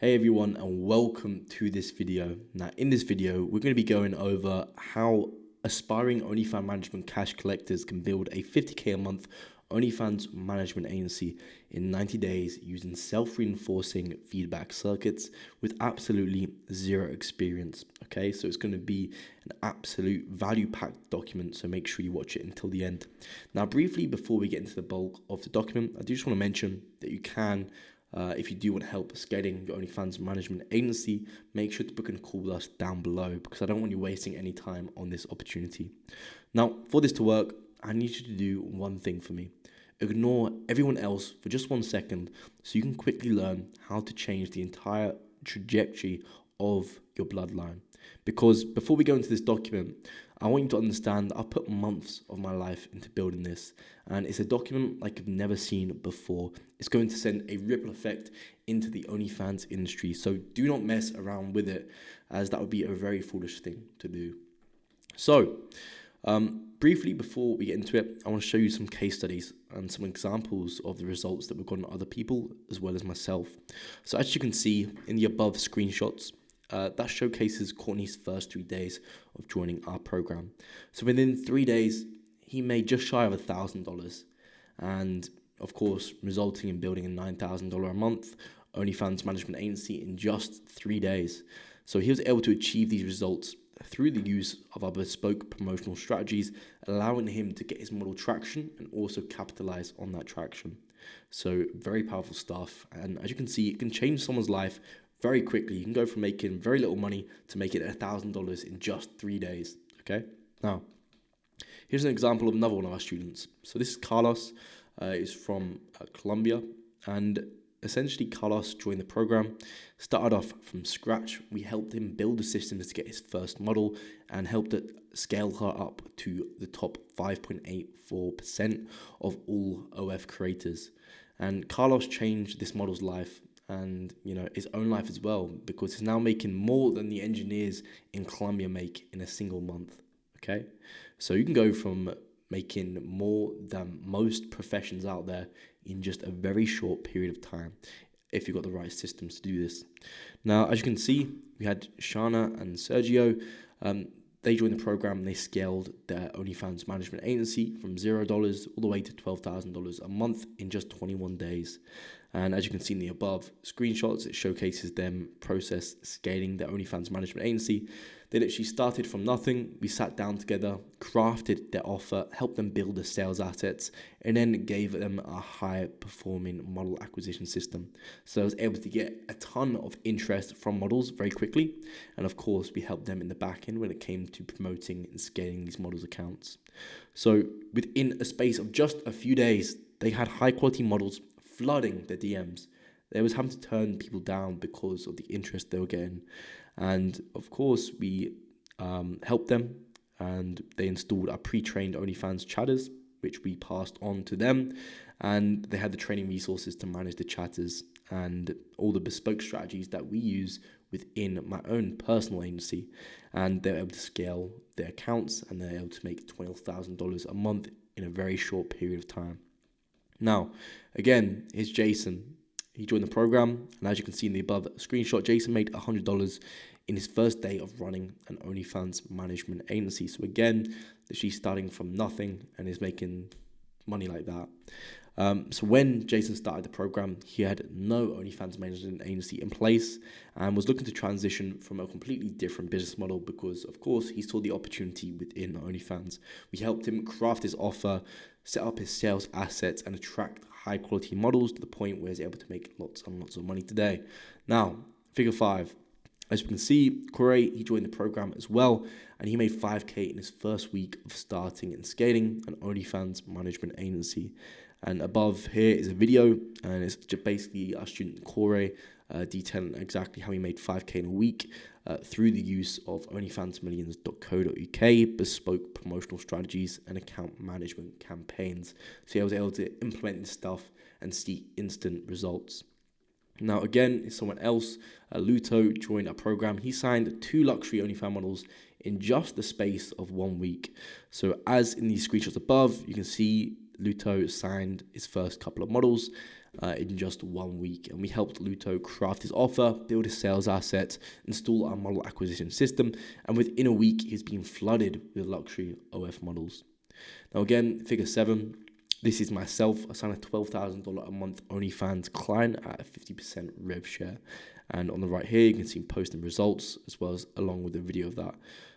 Hey everyone, and welcome to this video. Now in this video, we're going to be going over how aspiring OnlyFans management cash collectors can build a 50k a month OnlyFans management agency in 90 days using self-reinforcing feedback circuits with absolutely zero experience. Okay, so it's going to be an absolute value-packed document, so make sure you watch it until the end. Now briefly, before we get into the bulk of the document, I do just want to mention that you can if you do want help scaling your OnlyFans management agency, make sure to book a call with us down below because I don't want you wasting any time on this opportunity. Now, for this to work, I need you to do one thing for me. Ignore everyone else for just 1 second so you can quickly learn how to change the entire trajectory of your bloodline. Because before we go into this document, I want you to understand that I've put months of my life into building this, and it's a document like I've never seen before. It's going to send a ripple effect into the OnlyFans industry, so do not mess around with it, as that would be a very foolish thing to do. So, briefly before we get into it, I want to show you some case studies and some examples of the results that we've gotten other people as well as myself. So as you can see in the above screenshots, that showcases Courtney's first 3 days of joining our program. So within 3 days, he made just shy of $1,000, and of course, resulting in building a $9,000 a month OnlyFans management agency in just 3 days. So he was able to achieve these results through the use of our bespoke promotional strategies, allowing him to get his model traction and also capitalize on that traction. So very powerful stuff. And as you can see, it can change someone's life very quickly. You can go from making very little money to making $1,000 in just 3 days. Okay. Now, here's an example of another one of our students. So this is Carlos. He's from Colombia, and essentially Carlos joined the program, started off from scratch. We helped him build the systems to get his first model and helped it scale her up to the top 5.84% of all OF creators. And Carlos changed this model's life and his own life as well, because he's now making more than the engineers in Colombia make in a single month. Okay, so you can go from making more than most professions out there in just a very short period of time if you've got the right systems to do this. Now, as you can see, we had Shana and Sergio. They joined the program and they scaled their OnlyFans management agency from $0 all the way to $12,000 a month in just 21 days. And as you can see in the above screenshots, it showcases them process scaling their OnlyFans management agency. They literally started from nothing. We sat down together, crafted their offer, helped them build the sales assets, and then gave them a high performing model acquisition system. So I was able to get a ton of interest from models very quickly. And of course, we helped them in the back end when it came to promoting and scaling these models' accounts. So within a space of just a few days, they had high quality models flooding their DMs. They was having to turn people down because of the interest they were getting. And of course, we helped them, and they installed our pre-trained OnlyFans chatters, which we passed on to them. And they had the training resources to manage the chatters and all the bespoke strategies that we use within my own personal agency. And they're able to scale their accounts, and they're able to make $12,000 a month in a very short period of time. Now, again, here's Jason. He joined the program, and as you can see in the above screenshot, Jason made $100 in his first day of running an OnlyFans management agency. So again, she's starting from nothing and is making money like that. So when Jason started the program, he had no OnlyFans management agency in place and was looking to transition from a completely different business model because, of course, he saw the opportunity within OnlyFans. We helped him craft his offer, set up his sales assets, and attract high quality models to the point where he's able to make lots and lots of money today. Now, figure 5. As you can see, Corey, he joined the program as well, and he made 5K in his first week of starting and scaling an OnlyFans management agency. And above here is a video, and it's just basically our student Corey detailing exactly how he made 5K in a week through the use of OnlyFansMillions.co.uk, bespoke promotional strategies, and account management campaigns. So I was able to implement this stuff and see instant results. Now, again, someone else, Luto, joined our program. He signed 2 luxury OnlyFans models in just the space of 1 week. So as in these screenshots above, you can see Luto signed his first couple of models, in just 1 week. And we helped Luto craft his offer, build his sales assets, install our model acquisition system, and within a week, he's been flooded with luxury OF models. Now again, figure 7, this is myself. I signed a $12,000 a month OnlyFans client at a 50% rev share. And on the right here, you can see him posting results as well as along with a video of that.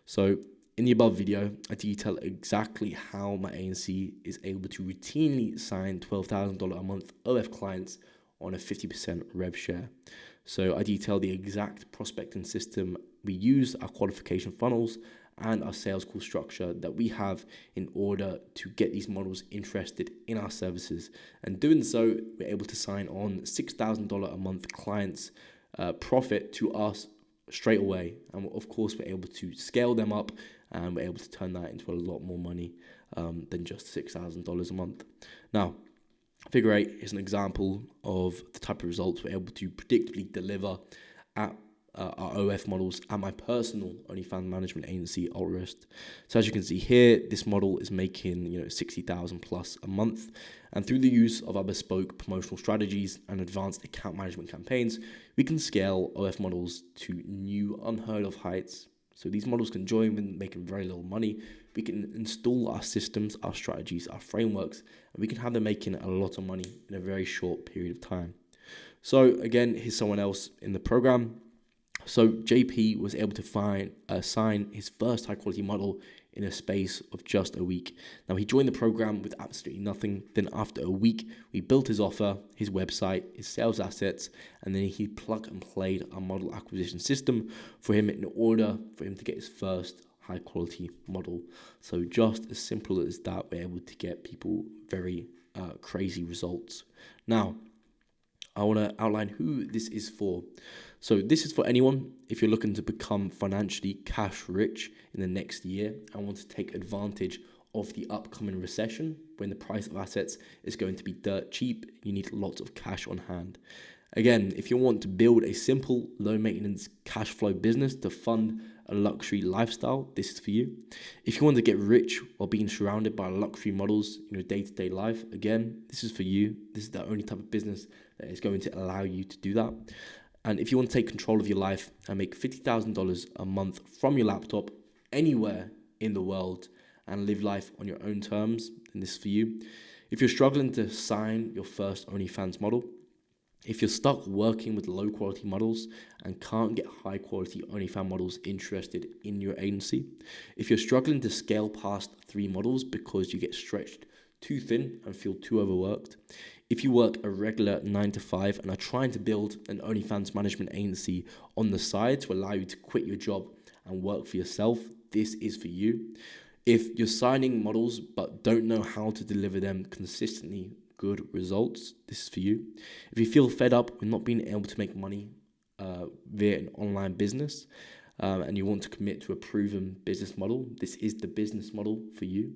So in the above video, I detail exactly how my ANC is able to routinely sign $12,000 a month OF clients on a 50% rev share. So I detail the exact prospecting system we use, our qualification funnels, and our sales call structure that we have in order to get these models interested in our services. And doing so, we're able to sign on $6,000 a month clients profit to us straight away. And of course, we're able to scale them up and we're able to turn that into a lot more money than just $6,000 a month. Now, figure 8 is an example of the type of results we're able to predictably deliver at our OF models at my personal OnlyFans management agency, Altrist. So as you can see here, this model is making 60,000 plus a month, and through the use of our bespoke promotional strategies and advanced account management campaigns, we can scale OF models to new unheard of heights. So these models can join making very little money. We can install our systems, our strategies, our frameworks, and we can have them making a lot of money in a very short period of time. So again, here's someone else in the program. So JP was able to sign his first high quality model in a space of just a week. Now he joined the program with absolutely nothing. Then after a week, we built his offer, his website, his sales assets, and then he plug and played our model acquisition system for him in order for him to get his first high quality model. So just as simple as that, we're able to get people very crazy results. Now, I want to outline who this is for. So this is for anyone if you're looking to become financially cash rich in the next year and want to take advantage of the upcoming recession when the price of assets is going to be dirt cheap. You need lots of cash on hand. Again, if you want to build a simple, low maintenance cash flow business to fund a luxury lifestyle, this is for you. If you want to get rich while being surrounded by luxury models in your day-to-day life, again, this is for you. This is the only type of business that is going to allow you to do that. And if you want to take control of your life and make $50,000 a month from your laptop anywhere in the world and live life on your own terms, then this is for you. If you're struggling to sign your first OnlyFans model, if you're stuck working with low quality models and can't get high quality OnlyFans models interested in your agency, if you're struggling to scale past 3 models because you get stretched too thin and feel too overworked, if you work a regular 9 to 5 and are trying to build an OnlyFans management agency on the side to allow you to quit your job and work for yourself, this is for you. If you're signing models but don't know how to deliver them consistently good results, this is for you. If you feel fed up with not being able to make money via an online business and you want to commit to a proven business model, this is the business model for you.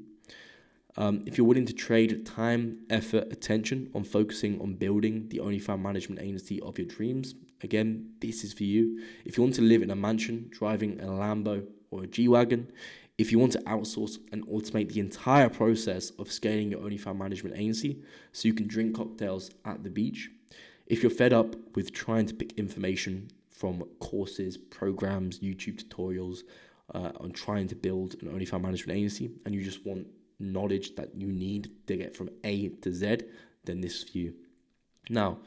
If you're willing to trade time, effort, attention on focusing on building the OnlyFans management agency of your dreams, again, this is for you. If you want to live in a mansion, driving a Lambo or a G-Wagon, if you want to outsource and automate the entire process of scaling your OnlyFans management agency so you can drink cocktails at the beach, if you're fed up with trying to pick information from courses, programs, YouTube tutorials on trying to build an OnlyFans management agency and you just want knowledge that you need to get from A to Z, then this is for you. Now,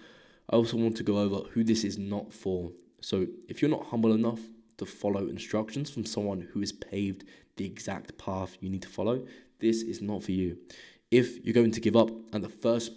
I also want to go over who this is not for. So if you're not humble enough to follow instructions from someone who has paved the exact path you need to follow, this is not for you. If you're going to give up at the first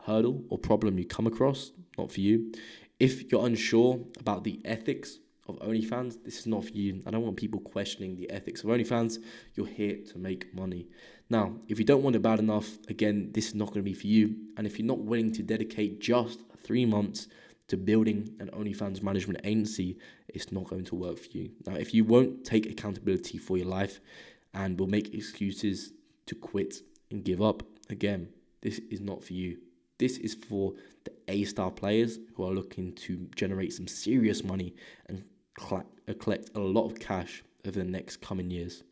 hurdle or problem you come across, not for you. If you're unsure about the ethics of OnlyFans, this is not for you. I don't want people questioning the ethics of OnlyFans. You're here to make money. Now, if you don't want it bad enough, again, this is not going to be for you. And if you're not willing to dedicate just 3 months to building an OnlyFans management agency, it's not going to work for you. Now, if you won't take accountability for your life and will make excuses to quit and give up, again, this is not for you. This is for the A-star players who are looking to generate some serious money and collect a lot of cash over the next coming years.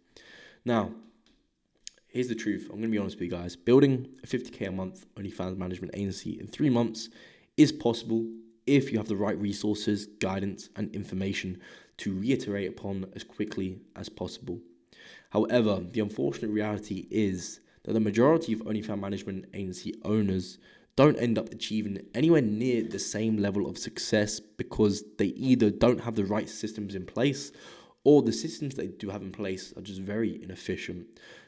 Now, here's the truth. I'm going to be honest with you guys. Building a 50K a month OnlyFans management agency in 3 months is possible if you have the right resources, guidance, and information to reiterate upon as quickly as possible. However, the unfortunate reality is that the majority of OnlyFans management agency owners don't end up achieving anywhere near the same level of success because they either don't have the right systems in place, or the systems they do have in place are just very inefficient.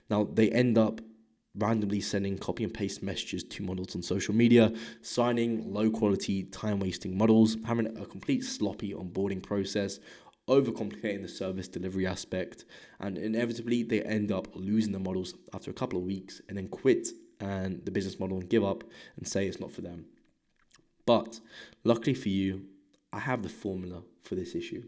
Now, they end up randomly sending copy and paste messages to models on social media, signing low quality, time wasting models, having a complete sloppy onboarding process, overcomplicating the service delivery aspect, and inevitably they end up losing the models after a couple of weeks and then quit and the business model and give up and say it's not for them. But luckily for you, I have the formula for this issue.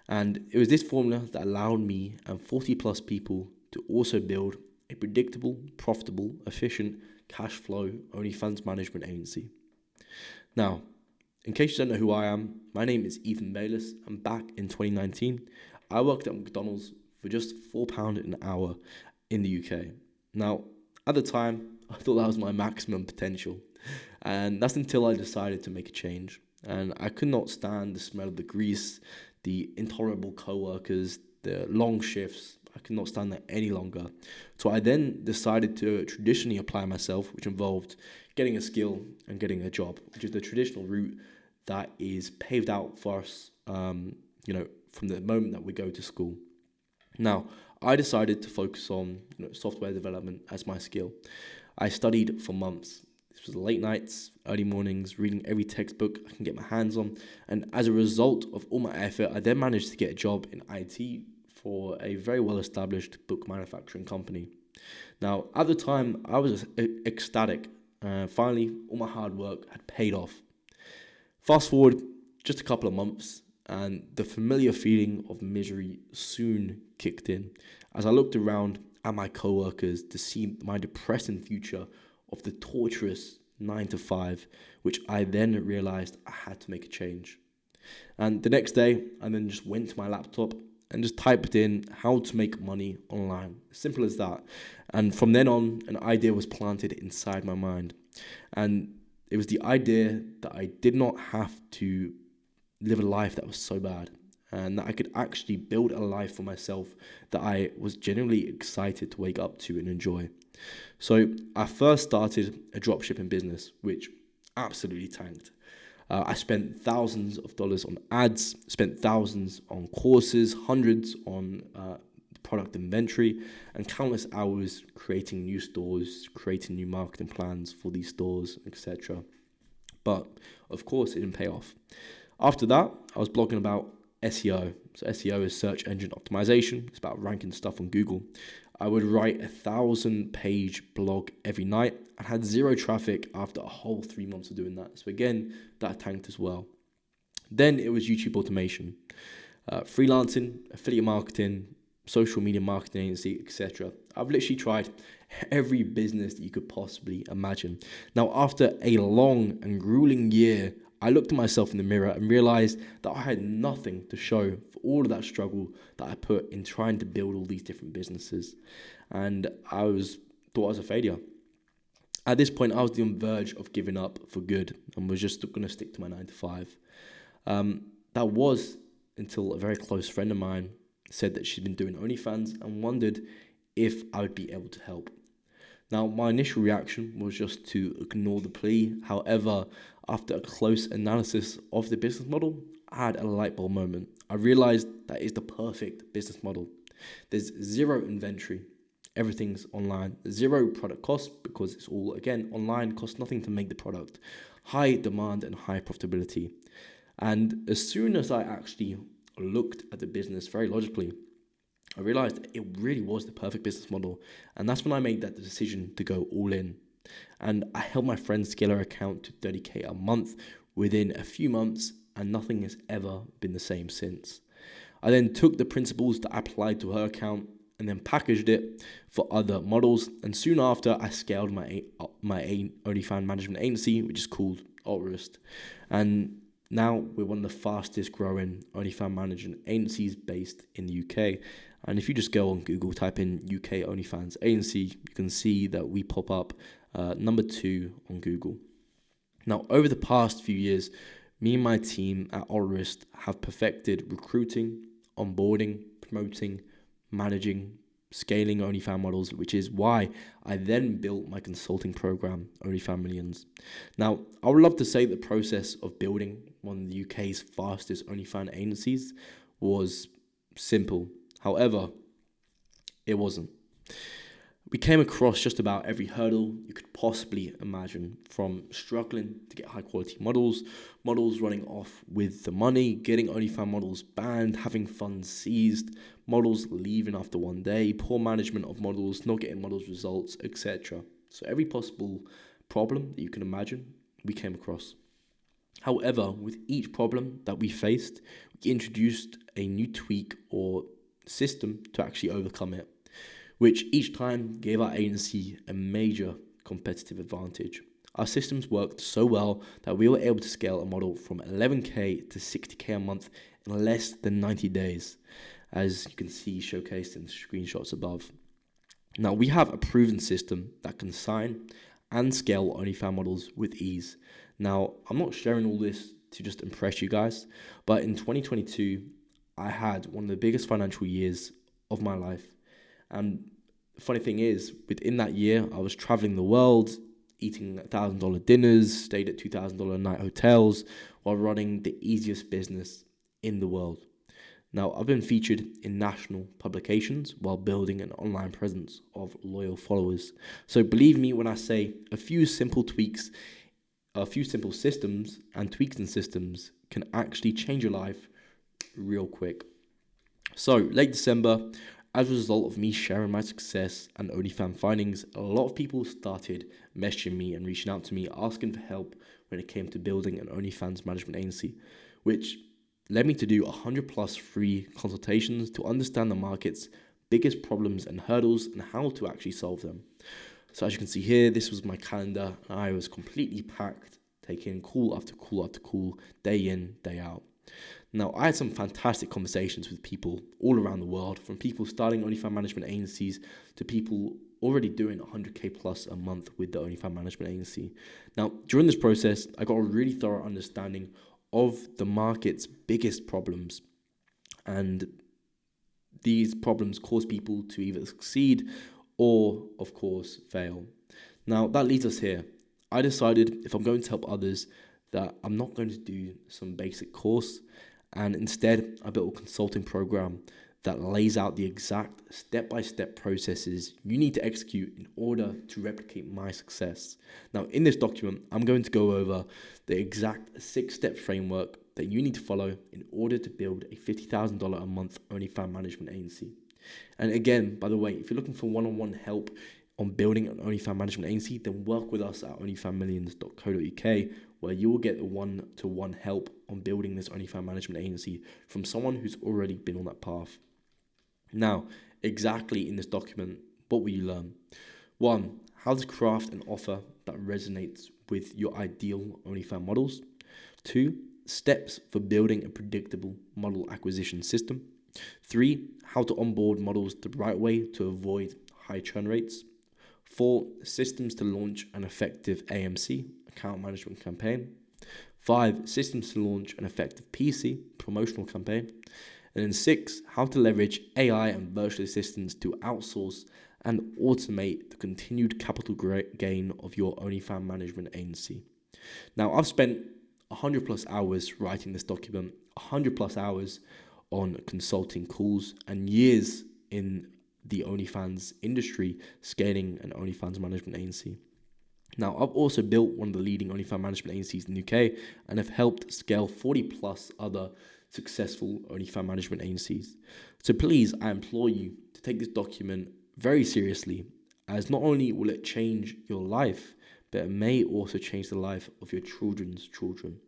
And it was this formula that allowed me and 40 plus people to also build a predictable, profitable, efficient, cash flow OnlyFans management agency. Now, in case you don't know who I am, my name is Ethan Bayless, and back in 2019, I worked at McDonald's for just £4 an hour in the UK. Now, at the time, I thought that was my maximum potential, and that's until I decided to make a change. And I could not stand the smell of the grease, the intolerable co-workers, the long shifts. I could not stand that any longer. So I then decided to traditionally apply myself, which involved getting a skill and getting a job, which is the traditional route that is paved out for us, from the moment that we go to school. Now, I decided to focus on software development as my skill. I studied for months. This was late nights, early mornings, reading every textbook I can get my hands on. And as a result of all my effort, I then managed to get a job in IT for a very well-established book manufacturing company. Now, at the time, I was ecstatic. Finally, all my hard work had paid off. Fast forward just a couple of months, and the familiar feeling of misery soon kicked in as I looked around at my co-workers to see my depressing future of the torturous 9 to 5, which I then realized I had to make a change. And the next day, I then just went to my laptop and just typed in how to make money online. Simple as that. And from then on, an idea was planted inside my mind. And it was the idea that I did not have to live a life that was so bad, and that I could actually build a life for myself that I was genuinely excited to wake up to and enjoy. So I first started a dropshipping business, which absolutely tanked. I spent thousands of dollars on ads, spent thousands on courses, hundreds on product inventory, and countless hours creating new stores, creating new marketing plans for these stores, etc. But of course, it didn't pay off. After that, I was blogging about SEO. So SEO is search engine optimization. It's about ranking stuff on Google. I would write a 1,000-page blog every night. I had zero traffic after a whole 3 months of doing that. So again, that tanked as well. Then it was YouTube automation, freelancing, affiliate marketing, social media marketing agency, etc. I've literally tried every business that you could possibly imagine. Now, after a long and grueling year, I looked at myself in the mirror and realized that I had nothing to show for all of that struggle that I put in trying to build all these different businesses. And I thought I was a failure. At this point, I was on the verge of giving up for good and was just going to stick to my 9 to 5. That was until a very close friend of mine said that she'd been doing OnlyFans and wondered if I would be able to help. Now, my initial reaction was just to ignore the plea. However, after a close analysis of the business model, I had a light bulb moment. I realized that is the perfect business model. There's zero inventory. Everything's online. Zero product cost because it's all, again, online, costs nothing to make the product. High demand and high profitability. And as soon as I actually looked at the business very logically, I realized it really was the perfect business model. And that's when I made that decision to go all in. And I helped my friend scale her account to 30K a month within a few months, and nothing has ever been the same since. I then took the principles that I applied to her account and then packaged it for other models. And soon after, I scaled my OnlyFans management agency, which is called Altrist. And Now we're one of the fastest growing OnlyFans management agencies based in the UK. And if you just go on Google, type in UK OnlyFans agency, you can see that we pop up number 2 on Google. Now, over the past few years, me and my team at Olrist have perfected recruiting, onboarding, promoting, managing, scaling OnlyFans models, which is why I then built my consulting program, OnlyFans Millions. Now, I would love to say the process of building one of the UK's fastest OnlyFans agencies was simple. However, it wasn't. We came across just about every hurdle you could possibly imagine, from struggling to get high quality models running off with the money, getting OnlyFans models banned, having funds seized, models leaving after one day, poor management of models, not getting models results, etc. So every possible problem that you can imagine, we came across. However, with each problem that we faced, we introduced a new tweak or system to actually overcome it, which each time gave our agency a major competitive advantage. Our systems worked so well that we were able to scale a model from 11k to 60k a month in less than 90 days, as you can see showcased in the screenshots above. Now, we have a proven system that can sign and scale OnlyFans models with ease. Now, I'm not sharing all this to just impress you guys, but in 2022, I had one of the biggest financial years of my life. And the funny thing is, within that year, I was traveling the world, eating $1,000 dinners, stayed at $2,000 a night hotels, while running the easiest business in the world. Now, I've been featured in national publications while building an online presence of loyal followers. So believe me when I say a few simple systems and tweaks in systems can actually change your life real quick. So late December, as a result of me sharing my success and OnlyFans findings, a lot of people started messaging me and reaching out to me asking for help when it came to building an OnlyFans management agency, which led me to do 100 plus free consultations to understand the market's biggest problems and hurdles and how to actually solve them. So as you can see here, this was my calendar. I was completely packed, taking call after call after call, day in, day out. Now, I had some fantastic conversations with people all around the world, from people starting OnlyFans management agencies to people already doing 100k plus a month with the OnlyFans management agency. Now, during this process, I got a really thorough understanding of the market's biggest problems, and these problems cause people to either succeed or, of course, fail. Now, that leads us here. I decided if I'm going to help others that I'm not going to do some basic course, and instead I built a consulting program that lays out the exact step-by-step processes you need to execute in order to replicate my success. Now, in this document, I'm going to go over the exact 6-step framework that you need to follow in order to build a $50,000 a month OnlyFans management agency. And again, by the way, if you're looking for one-on-one help on building an OnlyFans management agency, then work with us at onlyfansmillions.co.uk, where you will get one-to-one help on building this OnlyFans management agency from someone who's already been on that path. Now, exactly in this document, what will you learn? 1, how to craft an offer that resonates with your ideal OnlyFans models. 2, steps for building a predictable model acquisition system. 3, how to onboard models the right way to avoid high churn rates. 4, systems to launch an effective AMC, account management campaign. 5, systems to launch an effective PC, promotional campaign. And then 6, how to leverage AI and virtual assistants to outsource and automate the continued capital gain of your OnlyFans management agency. Now, I've spent 100 plus hours writing this document, 100 plus hours on consulting calls, and years in the OnlyFans industry scaling an OnlyFans management agency. Now, I've also built one of the leading OnlyFans management agencies in the UK and have helped scale 40 plus other successful OnlyFans management agencies. So please, I implore you to take this document very seriously, as not only will it change your life, but it may also change the life of your children's children.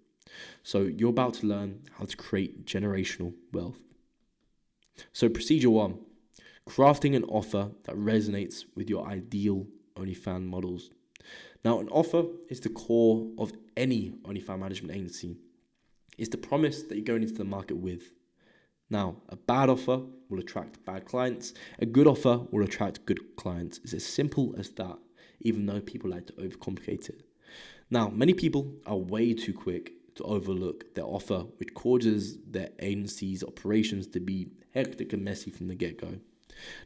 So you're about to learn how to create generational wealth. So procedure 1, crafting an offer that resonates with your ideal OnlyFans models. Now, an offer is the core of any OnlyFans management agency. is the promise that you're going into the market with. Now, a bad offer will attract bad clients. A good offer will attract good clients. It's as simple as that, even though people like to overcomplicate it. Now, many people are way too quick to overlook their offer, which causes their agency's operations to be hectic and messy from the get-go.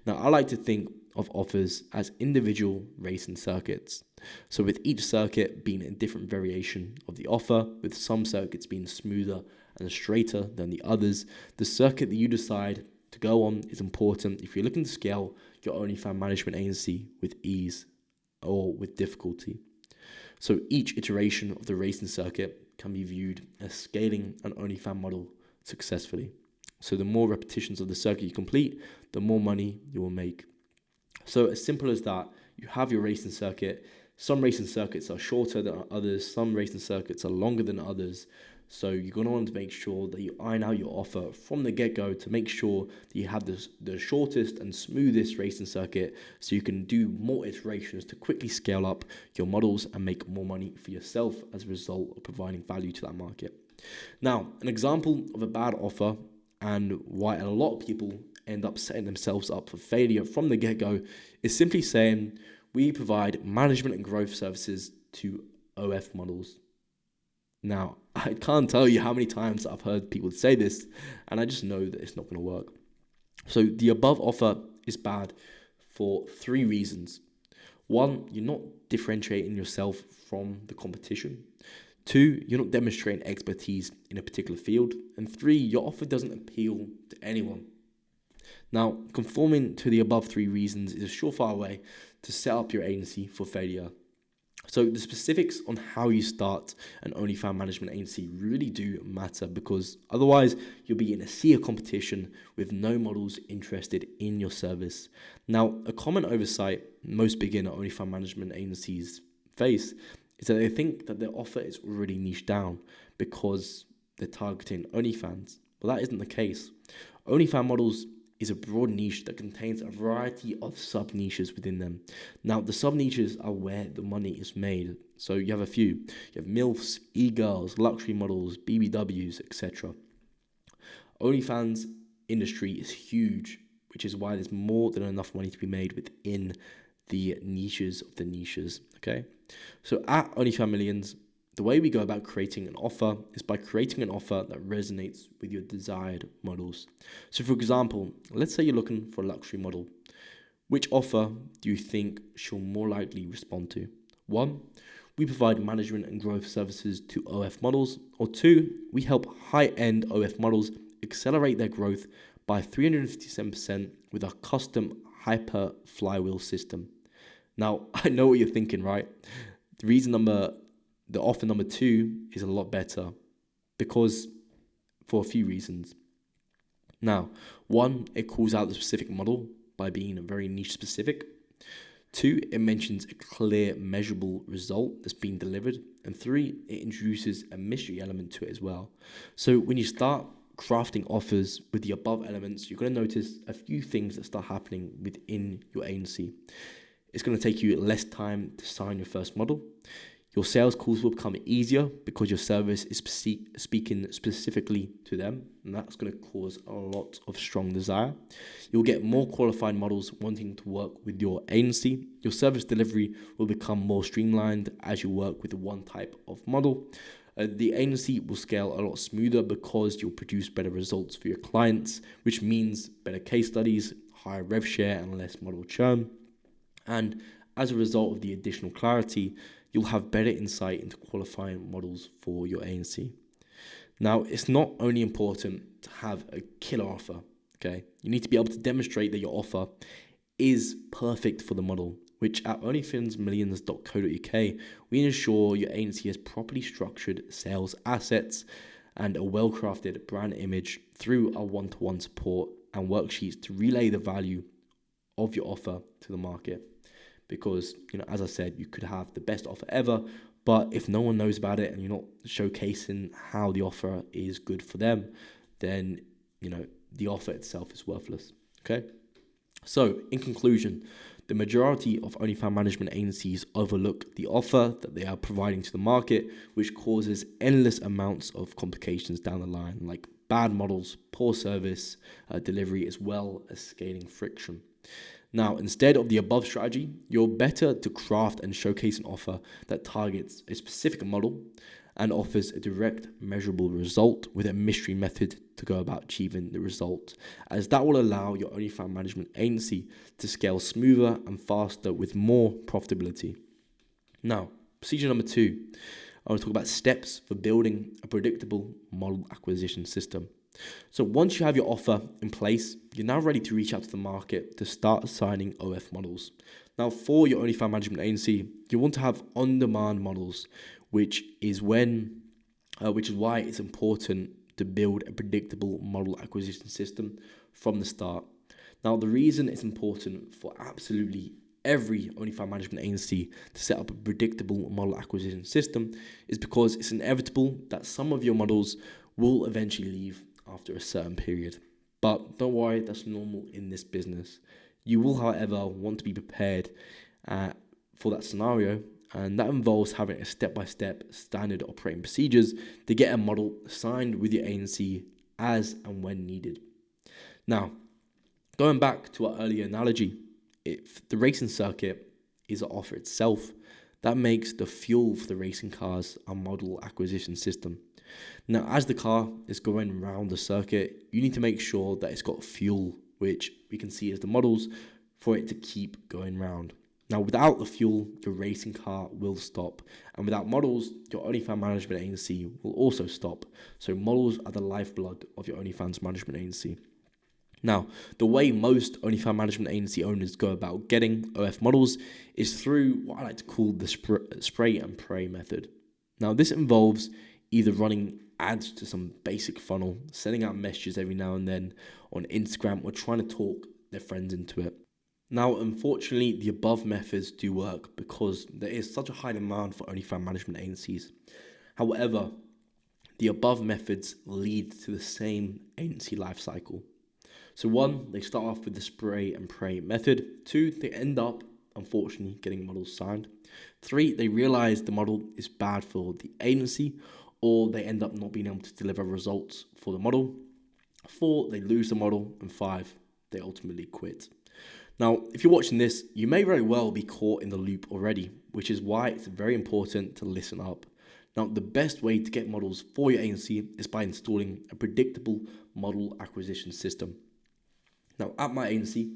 Now, I like to think of offers as individual racing circuits. So with each circuit being a different variation of the offer, with some circuits being smoother and straighter than the others, the circuit that you decide to go on is important if you're looking to scale your OnlyFans management agency with ease or with difficulty. So each iteration of the racing circuit can be viewed as scaling an OnlyFans model successfully. So the more repetitions of the circuit you complete, the more money you will make. So as simple as that, you have your racing circuit. Some racing circuits are shorter than others. Some racing circuits are longer than others. So you're going to want to make sure that you iron out your offer from the get-go to make sure that you have the shortest and smoothest racing circuit so you can do more iterations to quickly scale up your models and make more money for yourself as a result of providing value to that market. Now, an example of a bad offer and why a lot of people end up setting themselves up for failure from the get-go is simply saying, we provide management and growth services to OF models. Now, I can't tell you how many times I've heard people say this, and I just know that it's not going to work. So the above offer is bad for 3 reasons. 1, you're not differentiating yourself from the competition. 2, you're not demonstrating expertise in a particular field. And 3, your offer doesn't appeal to anyone. Now, conforming to the above 3 reasons is a surefire way to set up your agency for failure. So the specifics on how you start an OnlyFans management agency really do matter, because otherwise you'll be in a sea of competition with no models interested in your service. Now, a common oversight most beginner OnlyFans management agencies face is that they think that their offer is already niched down because they're targeting OnlyFans. Well, that isn't the case. OnlyFans models is a broad niche that contains a variety of sub-niches within them. Now, the sub-niches are where the money is made. So you have a few. You have MILFs, e-girls, luxury models, BBWs, etc. OnlyFans industry is huge, which is why there's more than enough money to be made within the niches of the niches, okay? So at OnlyFans Millions, the way we go about creating an offer is by creating an offer that resonates with your desired models. So for example, let's say you're looking for a luxury model. Which offer do you think she'll more likely respond to? 1, we provide management and growth services to OF models. Or 2, we help high-end OF models accelerate their growth by 357% with our custom hyper flywheel system. Now, I know what you're thinking, right? The offer number 2 is a lot better because for a few reasons. Now, 1, it calls out the specific model by being very niche specific. 2, it mentions a clear measurable result that's being delivered. And 3, it introduces a mystery element to it as well. So when you start crafting offers with the above elements, you're going to notice a few things that start happening within your agency. It's going to take you less time to sign your first model. Your sales calls will become easier because your service is speaking specifically to them, and that's going to cause a lot of strong desire. You'll get more qualified models wanting to work with your agency. Your service delivery will become more streamlined as you work with one type of model. The agency will scale a lot smoother because you'll produce better results for your clients, which means better case studies, higher rev share, and less model churn. And as a result of the additional clarity, you'll have better insight into qualifying models for your agency. Now, it's not only important to have a killer offer, okay? You need to be able to demonstrate that your offer is perfect for the model, which at onlyfansmillions.co.uk, we ensure your agency has properly structured sales assets and a well-crafted brand image through our one-to-one support and worksheets to relay the value of your offer to the market. Because, as I said, you could have the best offer ever, but if no one knows about it and you're not showcasing how the offer is good for them, then, the offer itself is worthless, okay? So, in conclusion, the majority of OnlyFans management agencies overlook the offer that they are providing to the market, which causes endless amounts of complications down the line, like bad models, poor service delivery, as well as scaling friction. Now, instead of the above strategy, you're better to craft and showcase an offer that targets a specific model and offers a direct, measurable result with a mystery method to go about achieving the result, as that will allow your OnlyFans management agency to scale smoother and faster with more profitability. Now, procedure number 2, I want to talk about steps for building a predictable model acquisition system. So once you have your offer in place, you're now ready to reach out to the market to start assigning OF models. Now, for your OnlyFans management agency, you want to have on-demand models, which is why it's important to build a predictable model acquisition system from the start. Now, the reason it's important for absolutely every OnlyFans management agency to set up a predictable model acquisition system is because it's inevitable that some of your models will eventually leave after a certain period. But don't worry, that's normal in this business. You will, however, want to be prepared for that scenario, and that involves having a step-by-step standard operating procedures to get a model signed with your agency as and when needed. Now, going back to our earlier analogy, if the racing circuit is an offer itself, that makes the fuel for the racing cars a model acquisition system. Now, as the car is going around the circuit, you need to make sure that it's got fuel, which we can see as the models, for it to keep going round. Now, without the fuel, your racing car will stop. And without models, your OnlyFans management agency will also stop. So models are the lifeblood of your OnlyFans management agency. Now, the way most OnlyFans management agency owners go about getting OF models is through what I like to call the spray and pray method. Now, this involves either running ads to some basic funnel, sending out messages every now and then on Instagram, or trying to talk their friends into it. Now, unfortunately, the above methods do work because there is such a high demand for OnlyFans management agencies. However, the above methods lead to the same agency life cycle. So 1, they start off with the spray and pray method. 2, they end up, unfortunately, getting models signed. 3, they realize the model is bad for the agency, or they end up not being able to deliver results for the model. 4, they lose the model. And 5, they ultimately quit. Now, if you're watching this, you may very well be caught in the loop already, which is why it's very important to listen up. Now, the best way to get models for your agency is by installing a predictable model acquisition system. Now, at my agency,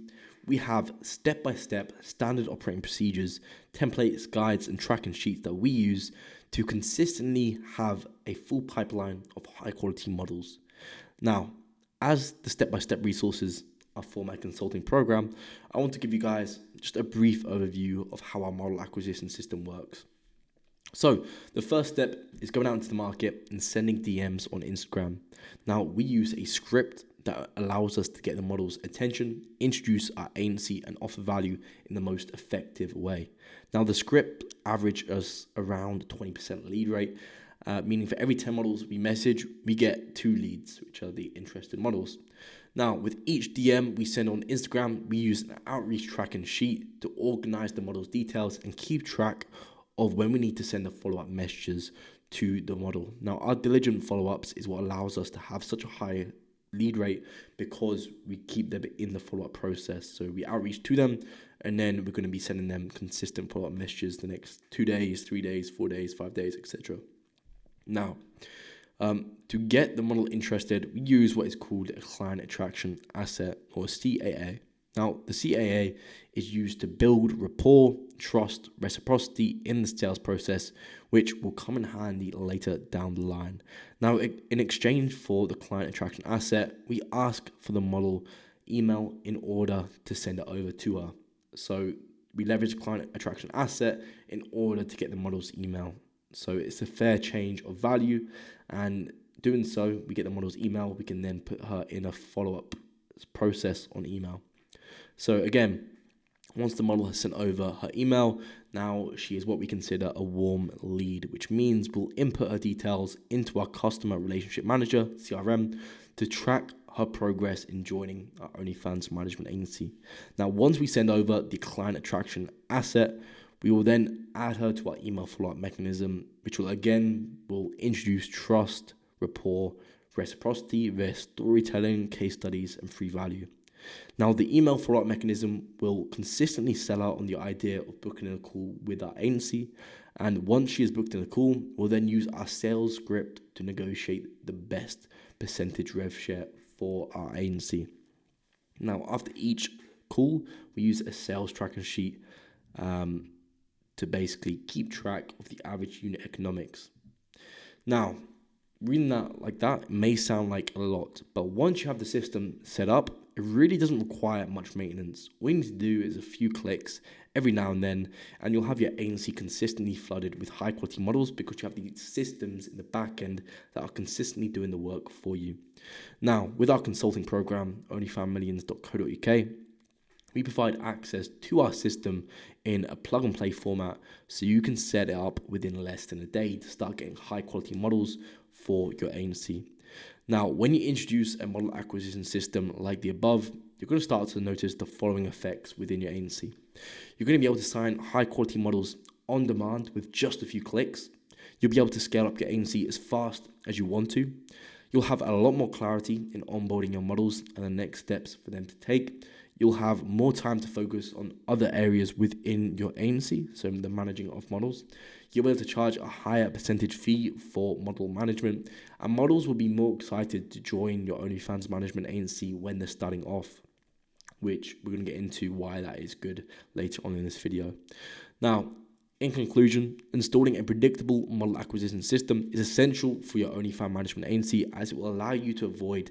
we have step-by-step standard operating procedures, templates, guides, and tracking sheets that we use to consistently have a full pipeline of high-quality models. Now, as the step-by-step resources are for my consulting program, I want to give you guys just a brief overview of how our model acquisition system works. So the first step is going out into the market and sending DMs on Instagram. Now, we use a script that allows us to get the model's attention, introduce our agency, and offer value in the most effective way. Now, the script averages around 20% lead rate, meaning for every 10 models we message, we get 2 leads, which are the interested models. Now, with each DM we send on Instagram, we use an outreach tracking sheet to organize the model's details and keep track of when we need to send the follow-up messages to the model. Now, our diligent follow-ups is what allows us to have such a high lead rate because we keep them in the follow-up process. So we outreach to them, and then we're going to be sending them consistent follow-up messages the next 2 days, 3 days, 4 days, 5 days, etc. Now, to get the model interested, we use what is called a client attraction asset, or CAA. Now, the CAA is used to build rapport, trust, reciprocity in the sales process, which will come in handy later down the line. Now, in exchange for the client attraction asset, we ask for the model email in order to send it over to her. So we leverage the client attraction asset in order to get the model's email. So it's a fair change of value, and doing so, we get the model's email. We can then put her in a follow-up process on email. So again, once the model has sent over her email, now she is what we consider a warm lead, which means we'll input her details into our customer relationship manager, CRM, to track her progress in joining our OnlyFans management agency. Now, once we send over the client attraction asset, we will then add her to our email follow-up mechanism, which will introduce trust, rapport, reciprocity via storytelling, case studies, and free value. Now, the email follow-up mechanism will consistently sell out on the idea of booking a call with our agency. And once she is booked in a call, we'll then use our sales script to negotiate the best percentage rev share for our agency. Now, after each call, we use a sales tracking sheet to basically keep track of the average unit economics. Now, reading that like that may sound like a lot, but once you have the system set up, it really doesn't require much maintenance. All you need to do is a few clicks every now and then, and you'll have your agency consistently flooded with high quality models because you have these systems in the back end that are consistently doing the work for you. Now, with our consulting program, onlyfanmillions.co.uk, we provide access to our system in a plug and play format so you can set it up within less than a day to start getting high quality models for your agency. Now, when you introduce a model acquisition system like the above, you're going to start to notice the following effects within your agency. You're going to be able to sign high quality models on demand with just a few clicks. You'll be able to scale up your agency as fast as you want to. You'll have a lot more clarity in onboarding your models and the next steps for them to take. You'll have more time to focus on other areas within your agency, so the managing of models. You'll be able to charge a higher percentage fee for model management, and models will be more excited to join your OnlyFans management agency when they're starting off, which we're going to get into why that is good later on in this video. Now, in conclusion, installing a predictable model acquisition system is essential for your OnlyFans management agency, as it will allow you to avoid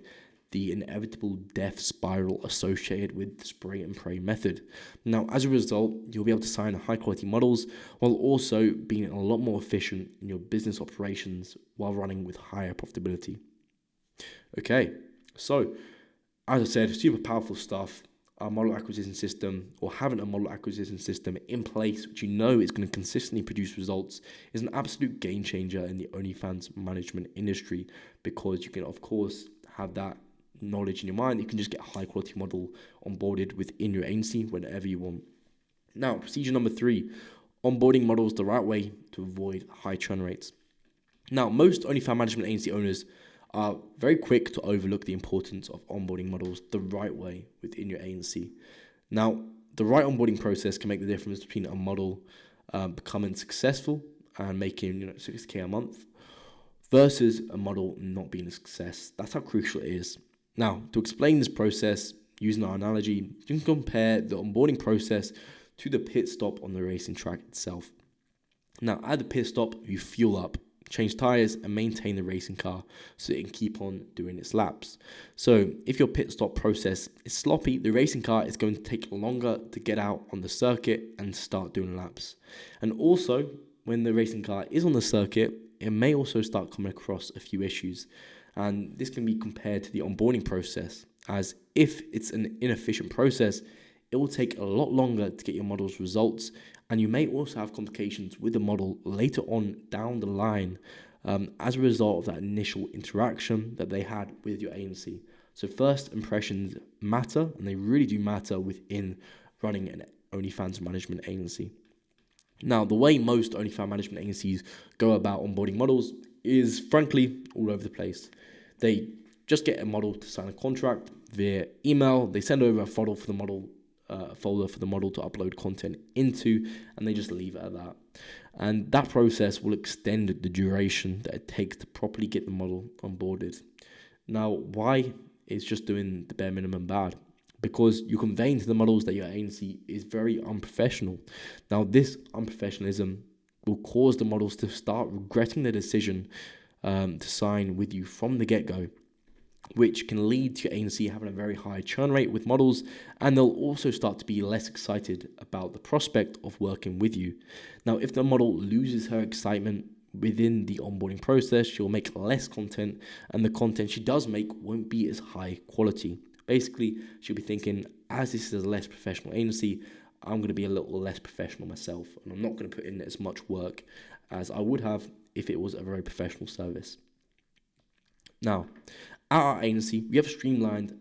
the inevitable death spiral associated with the spray and pray method. Now, as a result, you'll be able to sign high quality models while also being a lot more efficient in your business operations while running with higher profitability. Okay, so as I said, super powerful stuff. Our model acquisition system, or having a model acquisition system in place, which you know is going to consistently produce results, is an absolute game changer in the OnlyFans management industry, because you can, of course, have that knowledge in your mind. You can just get a high quality model onboarded within your agency whenever you want. Now, procedure number 3, onboarding models the right way to avoid high churn rates. Now, most OnlyFans management agency owners are very quick to overlook the importance of onboarding models the right way within your agency. Now, the right onboarding process can make the difference between a model becoming successful and making 6K a month versus a model not being a success. That's how crucial it is. Now, to explain this process using our analogy, you can compare the onboarding process to the pit stop on the racing track itself. Now, at the pit stop, you fuel up, change tires, and maintain the racing car so it can keep on doing its laps. So if your pit stop process is sloppy, the racing car is going to take longer to get out on the circuit and start doing laps. And also, when the racing car is on the circuit, it may also start coming across a few issues. And this can be compared to the onboarding process, as if it's an inefficient process, it will take a lot longer to get your model's results, and you may also have complications with the model later on down the line as a result of that initial interaction that they had with your agency. So first impressions matter, and they really do matter within running an OnlyFans management agency. Now, the way most OnlyFans management agencies go about onboarding models is frankly all over the place. They just get a model to sign a contract via email. They send over a folder for the model to upload content into, and they just leave it at that. And that process will extend the duration that it takes to properly get the model onboarded. Now, why is just doing the bare minimum bad? Because you're conveying to the models that your agency is very unprofessional. Now, this unprofessionalism will cause the models to start regretting their decision to sign with you from the get-go, which can lead to your agency having a very high churn rate with models, and they'll also start to be less excited about the prospect of working with you. Now, if the model loses her excitement within the onboarding process, she'll make less content, and the content she does make won't be as high quality. Basically, she'll be thinking, as this is a less professional agency, I'm going to be a little less professional myself, and I'm not going to put in as much work as I would have if it was a very professional service. Now, At our agency, we have streamlined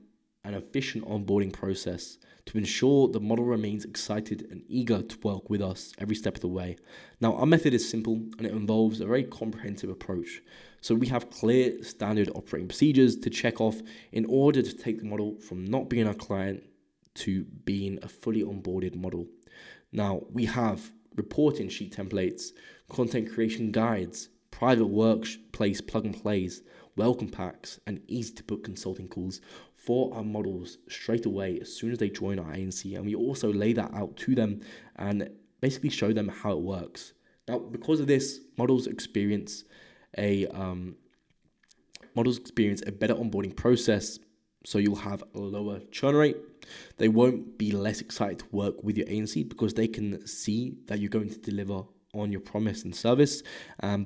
an efficient onboarding process to ensure the model remains excited and eager to work with us every step of the way. Now, our method is simple and it involves a very comprehensive approach. So we have clear standard operating procedures to check off in order to take the model from not being our client to being a fully onboarded model. Now, we have reporting sheet templates, content creation guides, private workplace plug and plays, welcome packs, and easy to book consulting calls for our models straight away as soon as they join our agency. And we also lay that out to them and basically show them how it works. Now, because of this, models experience a better onboarding process. So you'll have a lower churn rate. They won't be less excited to work with your agency because they can see that you're going to deliver on your promise and service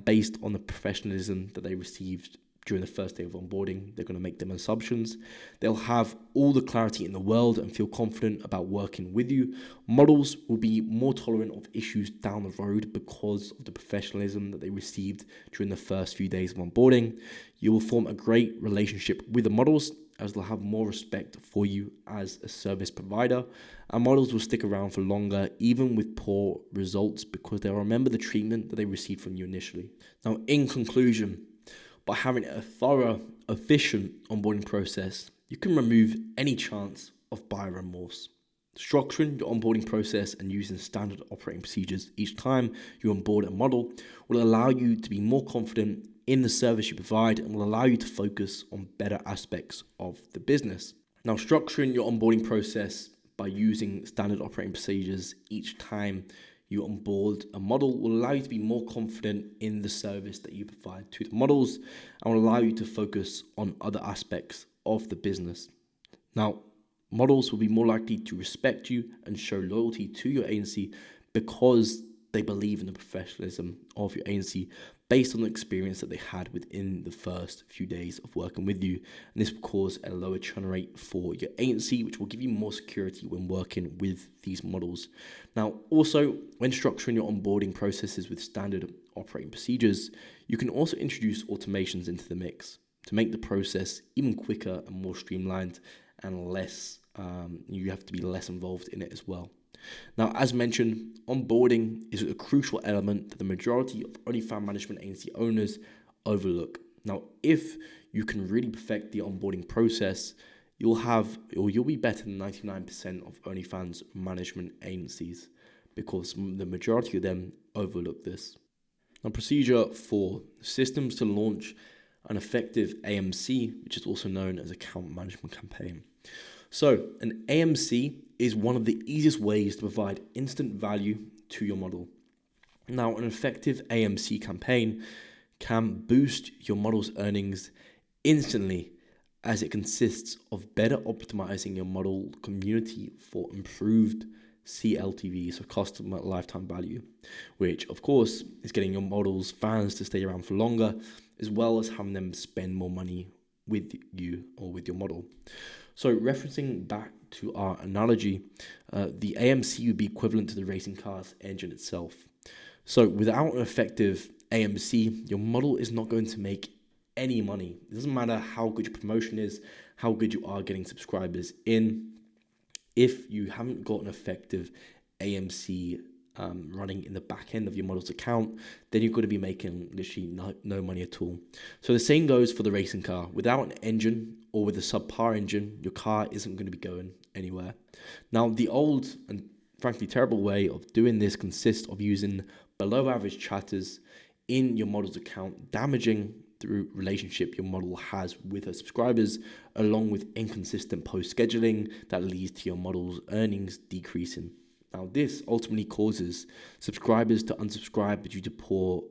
based on the professionalism that they received during the first day of onboarding. They're going to make them assumptions. They'll have all the clarity in the world and feel confident about working with you. Models will be more tolerant of issues down the road because of the professionalism that they received during the first few days of onboarding. You will form a great relationship with the models as they'll have more respect for you as a service provider. And models will stick around for longer, even with poor results, because they'll remember the treatment that they received from you initially. Now, in conclusion, by having a thorough, efficient onboarding process, you can remove any chance of buyer remorse. Structuring your onboarding process and using standard operating procedures each time you onboard a model will allow you to be more confident in the service you provide and will allow you to focus on better aspects of the business. Now, structuring your onboarding process by using standard operating procedures each time you onboard a model will allow you to be more confident in the service that you provide to the models and will allow you to focus on other aspects of the business. Now, models will be more likely to respect you and show loyalty to your agency because they believe in the professionalism of your agency based on the experience that they had within the first few days of working with you. And this will cause a lower churn rate for your agency, which will give you more security when working with these models. Now, also, when structuring your onboarding processes with standard operating procedures, you can also introduce automations into the mix to make the process even quicker and more streamlined and less, you have to be less involved in it as well. Now, as mentioned, onboarding is a crucial element that the majority of OnlyFans management agency owners overlook. Now, if you can really perfect the onboarding process, you'll be better than 99% of OnlyFans management agencies because the majority of them overlook this. Now, procedure 4, systems to launch an effective AMC, which is also known as account management campaign. So an AMC is one of the easiest ways to provide instant value to your model. Now, an effective AMC campaign can boost your model's earnings instantly as it consists of better optimizing your model community for improved CLTV, so customer lifetime value, which of course is getting your model's fans to stay around for longer, as well as having them spend more money with you or with your model. So referencing back to our analogy, the AMC would be equivalent to the racing car's engine itself. So without an effective AMC, your model is not going to make any money. It doesn't matter how good your promotion is, how good you are getting subscribers in. If you haven't got an effective AMC running in the back end of your model's account, then you're going to be making literally no money at all. So the same goes for the racing car. Without an engine or with a subpar engine, your car isn't going to be going anywhere. Now, the old and frankly terrible way of doing this consists of using below average chatters in your model's account, damaging the relationship your model has with her subscribers, along with inconsistent post scheduling that leads to your model's earnings decreasing. Now, this ultimately causes subscribers to unsubscribe due to poor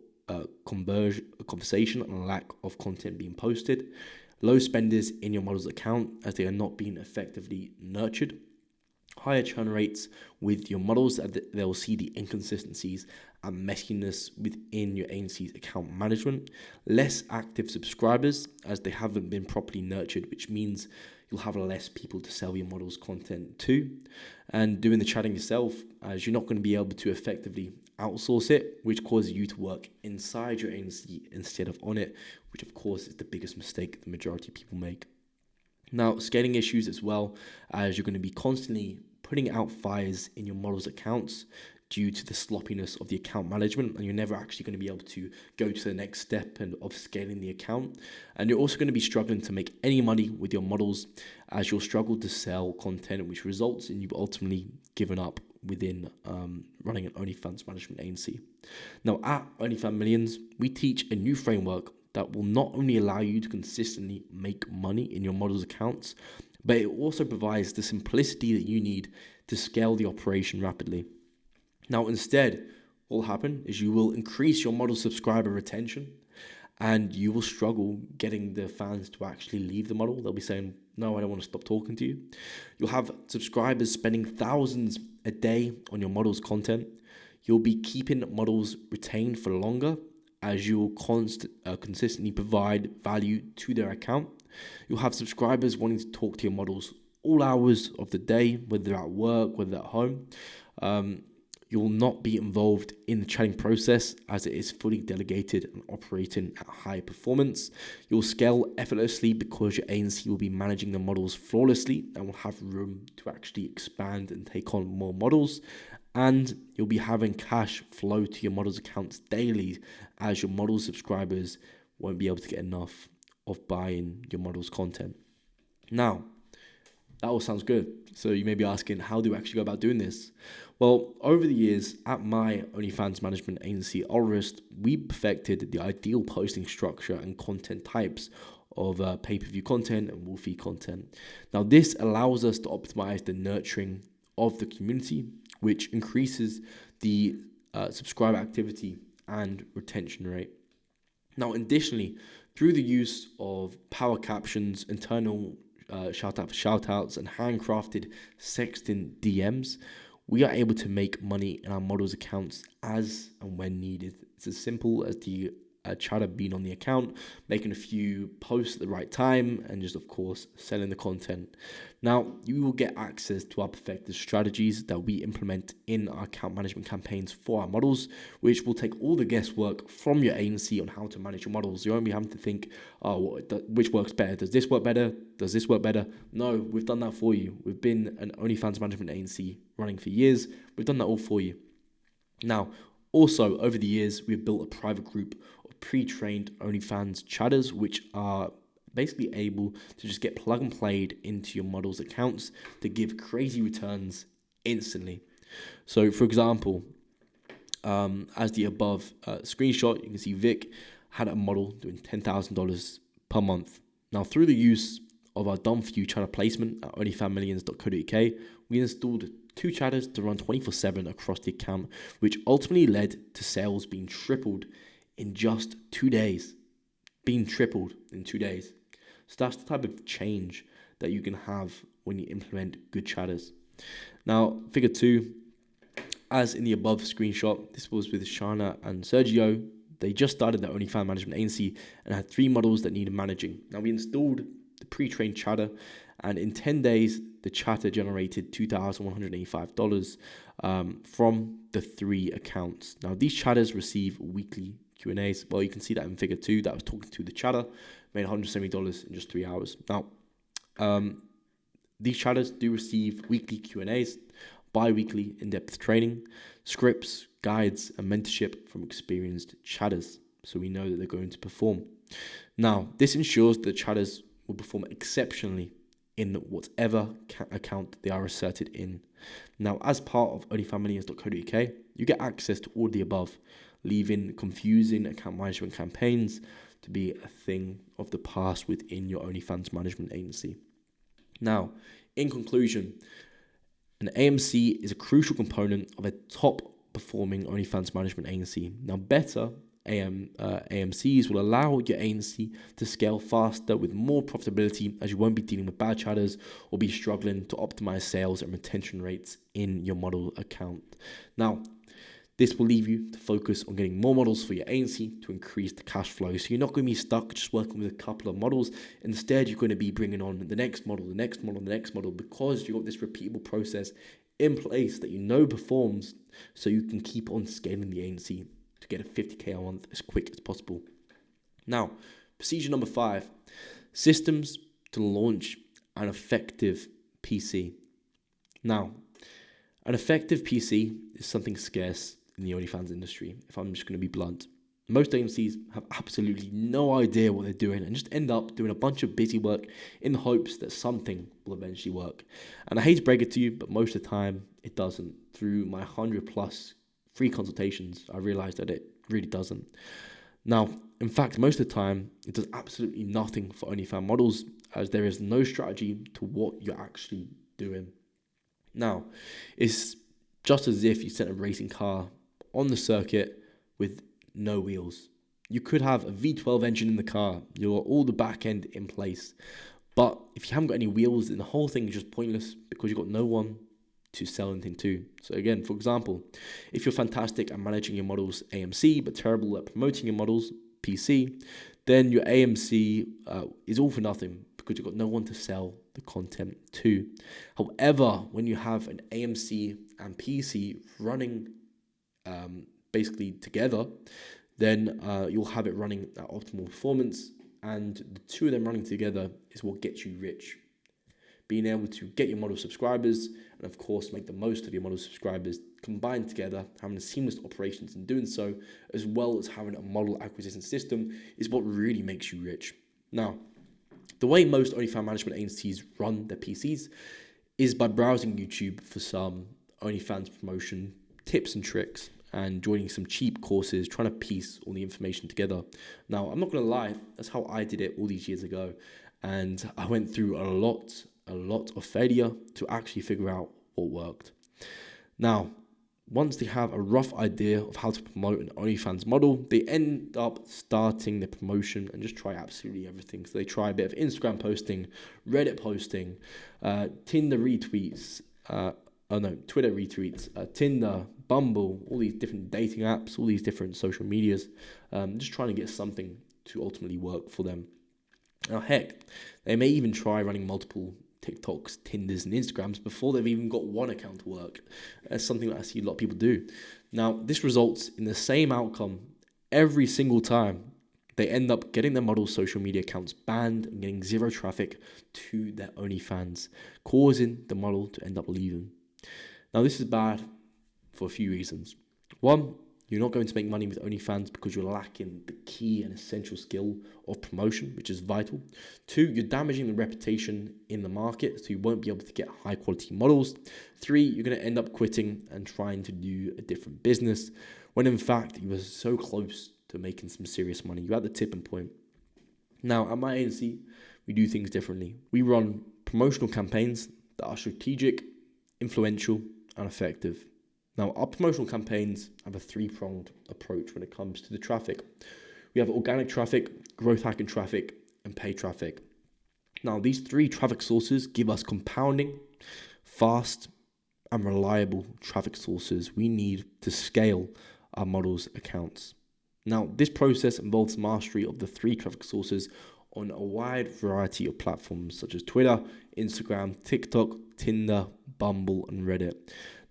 conversation and lack of content being posted, low spenders in your model's account as they are not being effectively nurtured, higher churn rates with your models as they'll see the inconsistencies and messiness within your agency's account management, less active subscribers as they haven't been properly nurtured, which means you'll have less people to sell your model's content to, and doing the chatting yourself as you're not going to be able to effectively outsource it, which causes you to work inside your agency instead of on it, which of course is the biggest mistake the majority of people make. Now, scaling issues as well, as you're going to be constantly putting out fires in your model's accounts due to the sloppiness of the account management, and you're never actually going to be able to go to the next step of scaling the account. And you're also going to be struggling to make any money with your models, as you'll struggle to sell content, which results in you ultimately giving up within running an OnlyFans management agency. Now, at OnlyFans Millions, we teach a new framework that will not only allow you to consistently make money in your model's accounts, but it also provides the simplicity that you need to scale the operation rapidly. Now, instead, what will happen is you will increase your model subscriber retention, and you will struggle getting the fans to actually leave the model. They'll be saying, no, I don't want to stop talking to you. You'll have subscribers spending thousands a day on your model's content. You'll be keeping models retained for longer, as you will consistently provide value to their account. You'll have subscribers wanting to talk to your models all hours of the day, whether they're at work, whether they're at home. You will not be involved in the chatting process, as it is fully delegated and operating at high performance. You'll scale effortlessly because your agency will be managing the models flawlessly and will have room to actually expand and take on more models. And you'll be having cash flow to your models' accounts daily, as your model subscribers won't be able to get enough of buying your model's content. Now, that all sounds good. So you may be asking, how do I actually go about doing this? Well, over the years at my OnlyFans management agency, Allrist, we perfected the ideal posting structure and content types of pay-per-view content and Wolfie content. Now, this allows us to optimize the nurturing of the community, which increases the subscriber activity and retention rate. Now, additionally, through the use of power captions, internal shout-outs, and handcrafted sexting DMs, we are able to make money in our models' accounts as and when needed. It's as simple as the chatter being on the account, making a few posts at the right time, and just, of course, selling the content. Now, you will get access to our perfected strategies that we implement in our account management campaigns for our models, which will take all the guesswork from your agency on how to manage your models. You won't be having to think, which works better? Does this work better? Does this work better? No, we've done that for you. We've been an OnlyFans management agency running for years. We've done that all for you. Now, also, over the years, we've built a private group of pre-trained OnlyFans chatters, which are basically able to just get plug and played into your model's accounts to give crazy returns instantly. So, for example, as the above screenshot, you can see Vic had a model doing $10,000 per month. Now, through the use of our done-for-you chatter placement at onlyfanmillions.co.uk, we installed 2 chatters to run 24/7 across the account, which ultimately led to sales being tripled in just 2 days. Being tripled in 2 days. So that's the type of change that you can have when you implement good chatters. Now, figure 2, as in the above screenshot, this was with Shana and Sergio. They just started their OnlyFans management agency and had 3 models that needed managing. Now, we installed the pre-trained chatter, and in 10 days, the chatter generated $2,185 from the 3 accounts. Now, these chatters receive weekly Q&As. Well, you can see that in figure 2 that I was talking to the chatter, made $170 in just 3 hours. Now, these chatters do receive weekly Q&As, bi-weekly in-depth training, scripts, guides, and mentorship from experienced chatters, so we know that they're going to perform. Now, this ensures that chatters will perform exceptionally in whatever account they are asserted in. Now, as part of onlyfanmillions.co.uk, you get access to all the above, leaving confusing account management campaigns to be a thing of the past within your OnlyFans management agency. Now, in conclusion, an AMC is a crucial component of a top-performing OnlyFans management agency. Now, better AMCs will allow your agency to scale faster with more profitability, as you won't be dealing with bad chatters or be struggling to optimize sales and retention rates in your model account. Now, this will leave you to focus on getting more models for your agency to increase the cash flow. So you're not going to be stuck just working with a couple of models. Instead, you're going to be bringing on the next model, the next model, the next model, because you've got this repeatable process in place that you know performs, so you can keep on scaling the agency to get a 50k a month as quick as possible. Now, procedure number 5, systems to launch an effective PC. Now, an effective PC is something scarce in the OnlyFans industry, if I'm just going to be blunt. Most agencies have absolutely no idea what they're doing and just end up doing a bunch of busy work in the hopes that something will eventually work. And I hate to break it to you, but most of the time it doesn't. Through my 100+ free consultations, I realized that it really doesn't. Now, in fact, most of the time, it does absolutely nothing for OnlyFans models, as there is no strategy to what you're actually doing. Now, it's just as if you sent a racing car on the circuit with no wheels. You could have a V12 engine in the car, you've got all the back end in place, but if you haven't got any wheels, then the whole thing is just pointless because you've got no one to sell anything to. So again, for example, if you're fantastic at managing your models AMC but terrible at promoting your models PC, then your AMC is all for nothing because you've got no one to sell the content to. However, when you have an AMC and PC running basically together, then you'll have it running at optimal performance, and the two of them running together is what gets you rich. Being able to get your model subscribers and of course make the most of your model subscribers combined together, having a seamless operations in doing so, as well as having a model acquisition system, is what really makes you rich. Now, the way most OnlyFans management agencies run their PCs is by browsing YouTube for some OnlyFans promotion tips and tricks and joining some cheap courses, trying to piece all the information together. Now, I'm not going to lie, that's how I did it all these years ago. And I went through a lot of failure to actually figure out what worked. Now, once they have a rough idea of how to promote an OnlyFans model, they end up starting the promotion and just try absolutely everything. So they try a bit of Instagram posting, Reddit posting, Tinder retweets, Twitter retweets, Tinder, Bumble, all these different dating apps, all these different social medias, just trying to get something to ultimately work for them. Now, heck, they may even try running multiple TikToks, Tinders, and Instagrams before they've even got one account to work. That's something that I see a lot of people do. Now, this results in the same outcome every single time. They end up getting their models' social media accounts banned and getting zero traffic to their OnlyFans, causing the model to end up leaving. Now, this is bad for a few reasons. One, you're not going to make money with OnlyFans because you're lacking the key and essential skill of promotion, which is vital. Two, you're damaging the reputation in the market, so you won't be able to get high quality models. Three, you're going to end up quitting and trying to do a different business, when in fact you were so close to making some serious money. You're at the tipping point. Now, at my agency, we do things differently. We run promotional campaigns that are strategic, influential, and effective. Now, our promotional campaigns have a 3-pronged approach when it comes to the traffic. We have organic traffic, growth hacking traffic, and paid traffic. Now, these 3 traffic sources give us compounding, fast, and reliable traffic sources we need to scale our models' accounts. Now, this process involves mastery of the 3 traffic sources on a wide variety of platforms such as Twitter, Instagram, TikTok, Tinder, Bumble, and Reddit.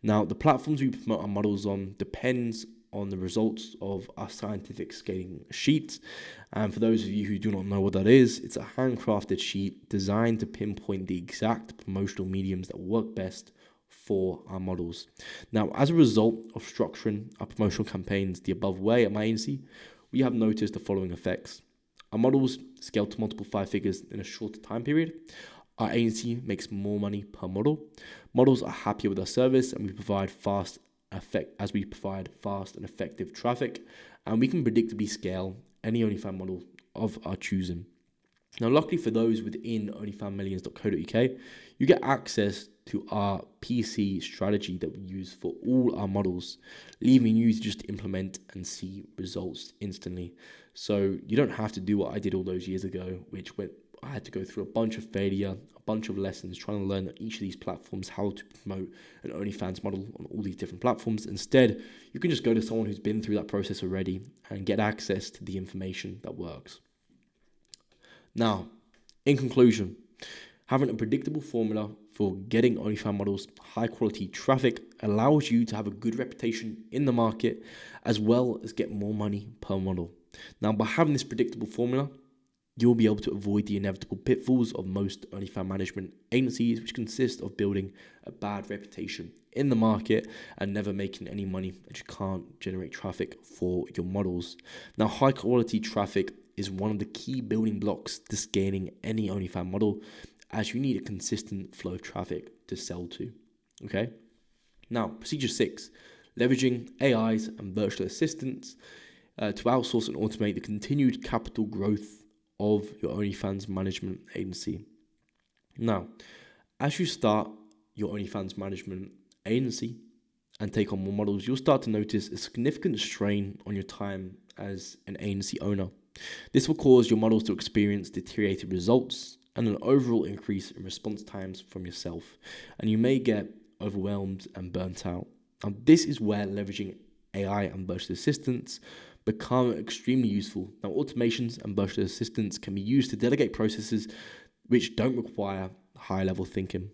Now, the platforms we promote our models on depends on the results of our scientific scaling sheet. And for those of you who do not know what that is, it's a handcrafted sheet designed to pinpoint the exact promotional mediums that work best for our models. Now, as a result of structuring our promotional campaigns the above way at my agency, we have noticed the following effects. Our models scale to multiple 5 figures in a shorter time period. Our agency makes more money per model. Models are happier with our service, and we provide fast and effective traffic, and we can predictably scale any OnlyFans model of our choosing. Now, luckily for those within OnlyFansMillions.co.uk, you get access to our PC strategy that we use for all our models, leaving you to just implement and see results instantly. So you don't have to do what I did all those years ago, I had to go through a bunch of failure, a bunch of lessons, trying to learn on each of these platforms how to promote an OnlyFans model on all these different platforms. Instead, you can just go to someone who's been through that process already and get access to the information that works. Now, in conclusion, Having a predictable formula for getting OnlyFans models high quality traffic allows you to have a good reputation in the market as well as get more money per model. Now, by having this predictable formula, you'll be able to avoid the inevitable pitfalls of most OnlyFans management agencies, which consist of building a bad reputation in the market and never making any money, and you can't generate traffic for your models. Now, high quality traffic is one of the key building blocks to scaling any OnlyFans model, as you need a consistent flow of traffic to sell to. Okay. Now, procedure 6, leveraging AIs and virtual assistants to outsource and automate the continued capital growth of your OnlyFans management agency. Now, as you start your OnlyFans management agency and take on more models, you'll start to notice a significant strain on your time as an agency owner. This will cause your models to experience deteriorated results and an overall increase in response times from yourself, and you may get overwhelmed and burnt out. Now, this is where leveraging AI and virtual assistants become extremely useful. Now, automations and virtual assistants can be used to delegate processes which don't require high-level thinking.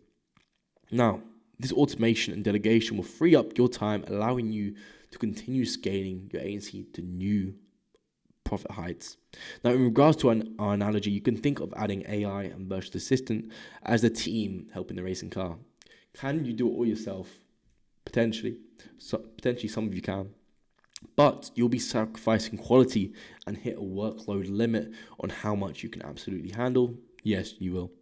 Now, this automation and delegation will free up your time, allowing you to continue scaling your agency to new profit heights. Now, in regards to our analogy, you can think of adding AI and virtual assistant as the team helping the racing car. Can you do it all yourself? Potentially. Potentially some of you can. But you'll be sacrificing quality and hit a workload limit on how much you can absolutely handle. Yes, you will.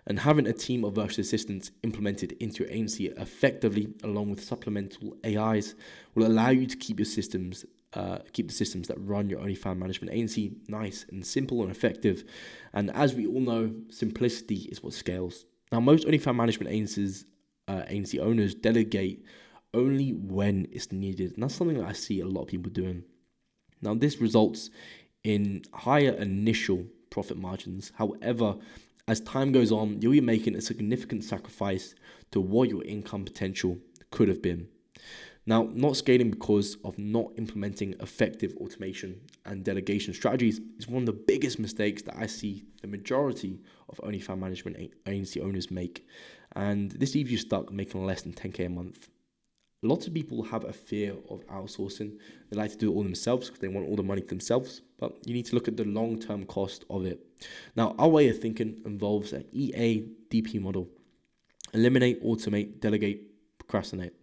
And having a team of virtual assistants implemented into your agency effectively, along with supplemental AIs, will allow you to keep the systems that run your OnlyFans management agency nice and simple and effective. And as we all know, simplicity is what scales. Now, most OnlyFans management agency owners delegate only when it's needed, and that's something that I see a lot of people doing. Now, this results in higher initial profit margins. However, as time goes on, you'll be making a significant sacrifice to what your income potential could have been. Now, not scaling because of not implementing effective automation and delegation strategies is one of the biggest mistakes that I see the majority of OnlyFans management agency owners make. And this leaves you stuck making less than 10K a month. Lots of people have a fear of outsourcing. They like to do it all themselves because they want all the money for themselves, but you need to look at the long-term cost of it. Now, our way of thinking involves an EADP model: eliminate, automate, delegate, procrastinate.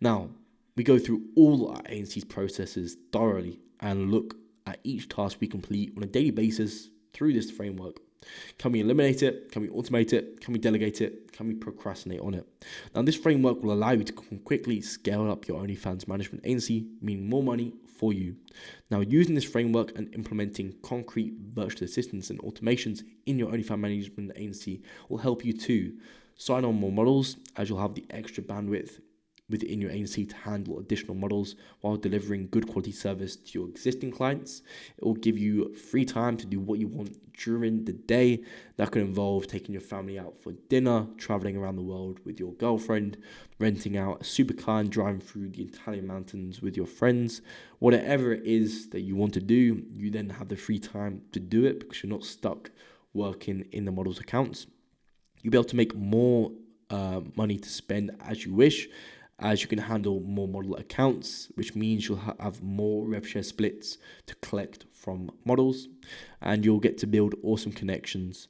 Now, we go through all our agency's processes thoroughly and look at each task we complete on a daily basis through this framework. Can we eliminate it? Can we automate it? Can we delegate it? Can we procrastinate on it? Now, this framework will allow you to quickly scale up your OnlyFans management agency, meaning more money for you. Now, using this framework and implementing concrete virtual assistants and automations in your OnlyFans management agency will help you to sign on more models, as you'll have the extra bandwidth within your agency to handle additional models while delivering good quality service to your existing clients. It will give you free time to do what you want during the day. That could involve taking your family out for dinner, traveling around the world with your girlfriend, renting out a supercar and driving through the Italian mountains with your friends. Whatever it is that you want to do, you then have the free time to do it because you're not stuck working in the model's accounts. You'll be able to make more money to spend as you wish, as you can handle more model accounts, which means you'll have more rev share splits to collect from models, and you'll get to build awesome connections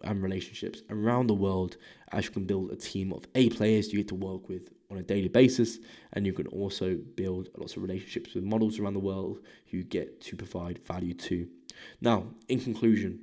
and relationships around the world, as you can build a team of A players you get to work with on a daily basis, and you can also build lots of relationships with models around the world who you get to provide value to. Now, in conclusion,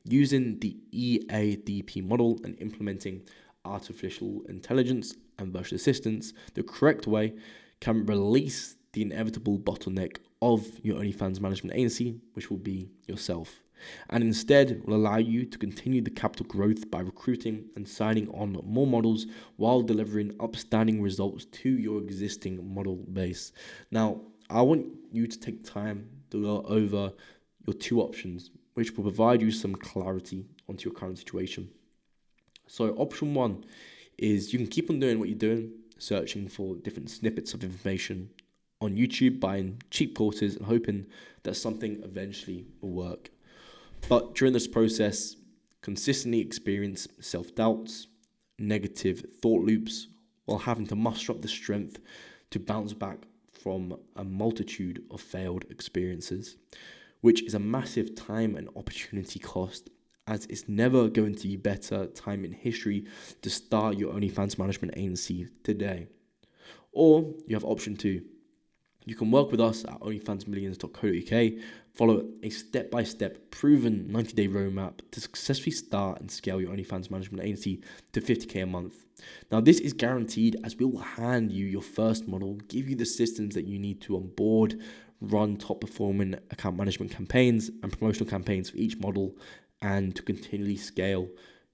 using the EADP model and implementing artificial intelligence and virtual assistants the correct way can release the inevitable bottleneck of your OnlyFans management agency, which will be yourself, and instead will allow you to continue the capital growth by recruiting and signing on more models while delivering upstanding results to your existing model base. Now, I want you to take time to go over your two options, which will provide you some clarity onto your current situation. So option one is you can keep on doing what you're doing, searching for different snippets of information on YouTube, buying cheap courses and hoping that something eventually will work. But during this process, consistently experience self-doubts, negative thought loops, while having to muster up the strength to bounce back from a multitude of failed experiences, which is a massive time and opportunity cost, as it's never going to be better time in history to start your OnlyFans management agency today. Or you have option two. You can work with us at onlyfansmillions.co.uk, follow a step-by-step proven 90-day roadmap to successfully start and scale your OnlyFans management agency to 50k a month. Now, this is guaranteed, as we will hand you your first model, give you the systems that you need to onboard, run top performing account management campaigns and promotional campaigns for each model, and to continually scale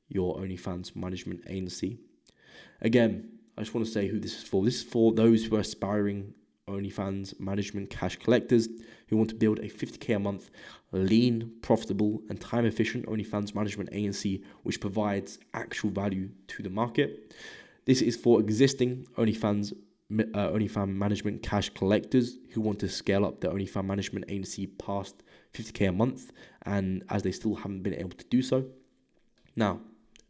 your OnlyFans management agency. Again, I just want to say who this is for. This is for those who are aspiring OnlyFans management cash collectors who want to build a 50k a month, lean, profitable, and time efficient OnlyFans management agency which provides actual value to the market. This is for existing OnlyFans management cash collectors who want to scale up their OnlyFans management agency past 50k a month, and as they still haven't been able to do so. Now,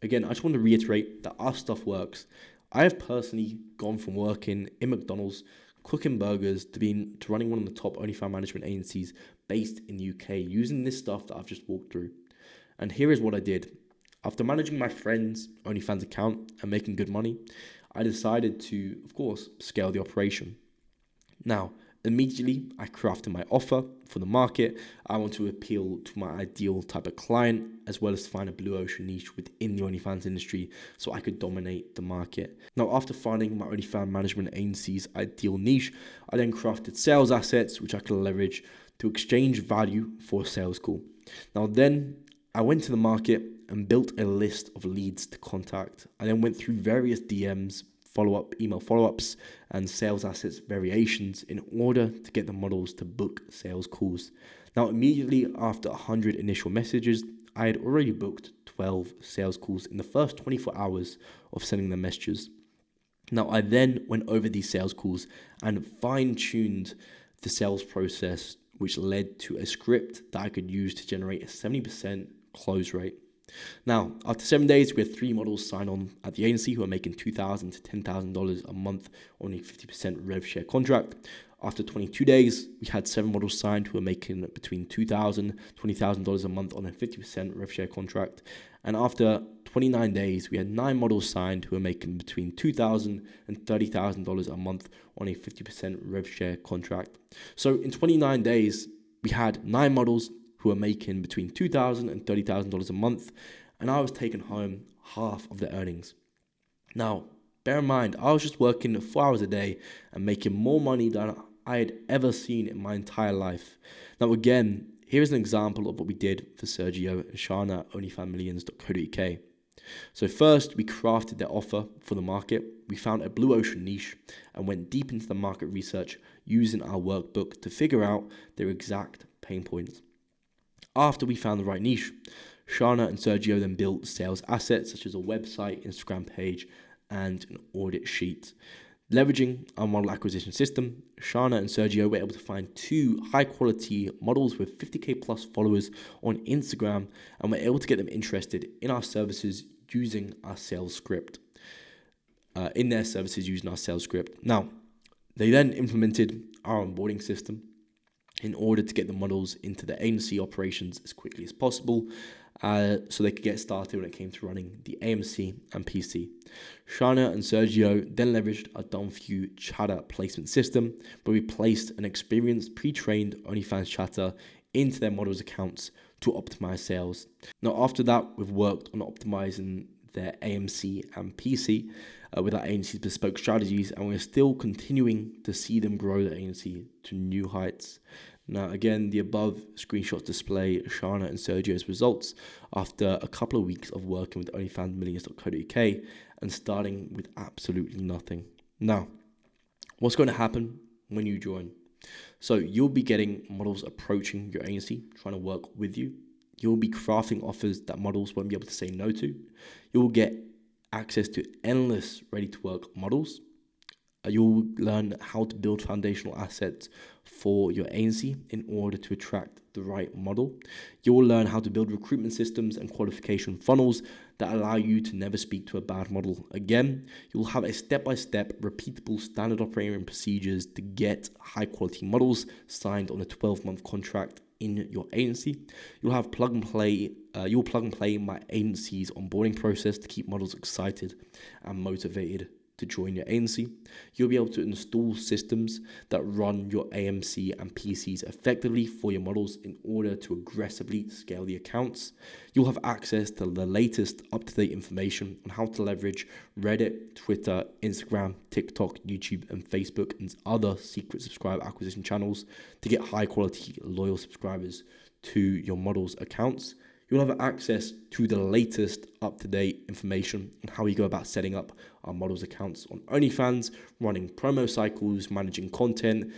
again, I just want to reiterate that our stuff works. I have personally gone from working in McDonald's, cooking burgers, to running one of the top OnlyFans management agencies based in the UK using this stuff that I've just walked through. And here is what I did. After managing my friend's OnlyFans account and making good money, I decided to, of course, scale the operation. Now, immediately, I crafted my offer for the market. I want to appeal to my ideal type of client, as well as find a blue ocean niche within the OnlyFans industry so I could dominate the market. Now, after finding my OnlyFans management agency's ideal niche, I then crafted sales assets, which I could leverage to exchange value for a sales call. Now, then I went to the market and built a list of leads to contact. I then went through various DMs, email follow-ups, and sales assets variations in order to get the models to book sales calls. Now, immediately after 100 initial messages, I had already booked 12 sales calls in the first 24 hours of sending them messages. Now, I then went over these sales calls and fine-tuned the sales process, which led to a script that I could use to generate a 70% close rate. Now, after 7 days, we had 3 models sign on at the agency who are making $2,000 to $10,000 a month on a 50% rev share contract. After 22 days, we had 7 models signed who are making between $2,000 to $20,000 a month on a 50% rev share contract. And after 29 days, we had 9 models signed who are making between $2,000 and $30,000 a month on a 50% rev share contract. So in 29 days, we had 9 models who are making between $2,000 and $30,000 a month, and I was taking home half of the earnings. Now, bear in mind, I was just working 4 hours a day and making more money than I had ever seen in my entire life. Now, again, here's an example of what we did for Sergio and Shana at onlyfansmillions.co.uk. So first, we crafted their offer for the market. We found a blue ocean niche and went deep into the market research using our workbook to figure out their exact pain points. After we found the right niche, Shana and Sergio then built sales assets such as a website, Instagram page, and an audit sheet. Leveraging our model acquisition system, Shana and Sergio were able to find 2 high-quality models with 50k plus followers on Instagram, and were able to get them interested in our services using our sales script. Now, they then implemented our onboarding system in order to get the models into the agency operations as quickly as possible, so they could get started when it came to running the AMC and PC. Shana and Sergio then leveraged our done-for-you chatter placement system, where we placed an experienced, pre-trained OnlyFans chatter into their models' accounts to optimize sales. Now, after that, we've worked on optimizing their AMC and PC with our agency's bespoke strategies, and we're still continuing to see them grow the agency to new heights. Now, again, the above screenshots display Shana and Sergio's results after a couple of weeks of working with onlyfansmillions.co.uk and starting with absolutely nothing. Now, what's going to happen when you join? So you'll be getting models approaching your agency, trying to work with you. You'll be crafting offers that models won't be able to say no to. You'll get access to endless ready-to-work models. You'll learn how to build foundational assets for your agency in order to attract the right model. You'll learn how to build recruitment systems and qualification funnels that allow you to never speak to a bad model again. You'll have a step-by-step, repeatable standard operating procedures to get high-quality models signed on a 12-month contract in your agency. You'll plug and play my agency's onboarding process to keep models excited and motivated to join your agency. You'll be able to install systems that run your AMC and PCs effectively for your models in order to aggressively scale the accounts. You'll have access to the latest up-to-date information on how to leverage Reddit, Twitter, Instagram, TikTok, YouTube, and Facebook, and other secret subscriber acquisition channels to get high-quality, loyal subscribers to your models' accounts. You'll have access to the latest up-to-date information on how we go about setting up our models accounts on OnlyFans, running promo cycles, managing content,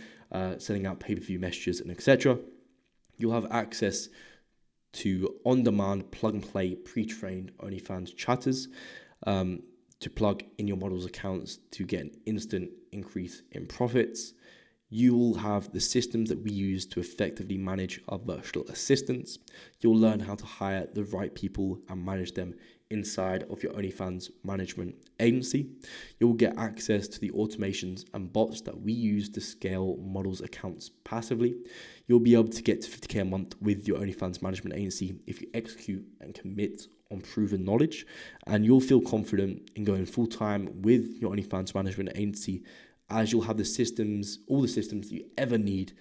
sending out pay-per-view messages, and etc. You'll have access to on-demand, plug-and-play, pre-trained OnlyFans chatters to plug in your models accounts to get an instant increase in profits. You'll have the systems that we use to effectively manage our virtual assistants. You'll learn how to hire the right people and manage them inside of your OnlyFans management agency. You'll get access to the automations and bots that we use to scale models accounts passively. You'll be able to get to 50K a month with your OnlyFans management agency if you execute and commit on proven knowledge. And you'll feel confident in going full-time with your OnlyFans management agency, as you'll have all the systems that you ever need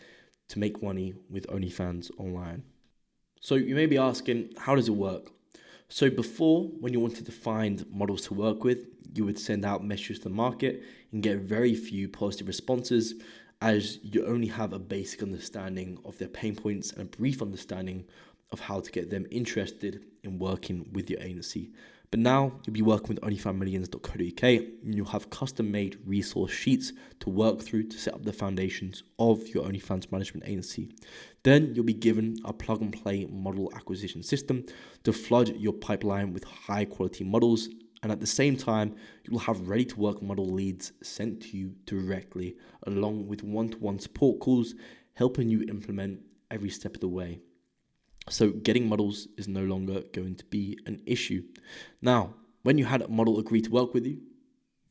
to make money with OnlyFans online. So you may be asking, how does it work? So before, when you wanted to find models to work with, you would send out messages to the market and get very few positive responses, as you only have a basic understanding of their pain points and a brief understanding of how to get them interested in working with your agency. But now you'll be working with onlyfanmillions.co.uk and you'll have custom-made resource sheets to work through to set up the foundations of your OnlyFans management agency. Then you'll be given a plug-and-play model acquisition system to flood your pipeline with high-quality models, and at the same time, you'll have ready-to-work model leads sent to you directly, along with one-to-one support calls, helping you implement every step of the way. So getting models is no longer going to be an issue. Now, when you had a model agree to work with you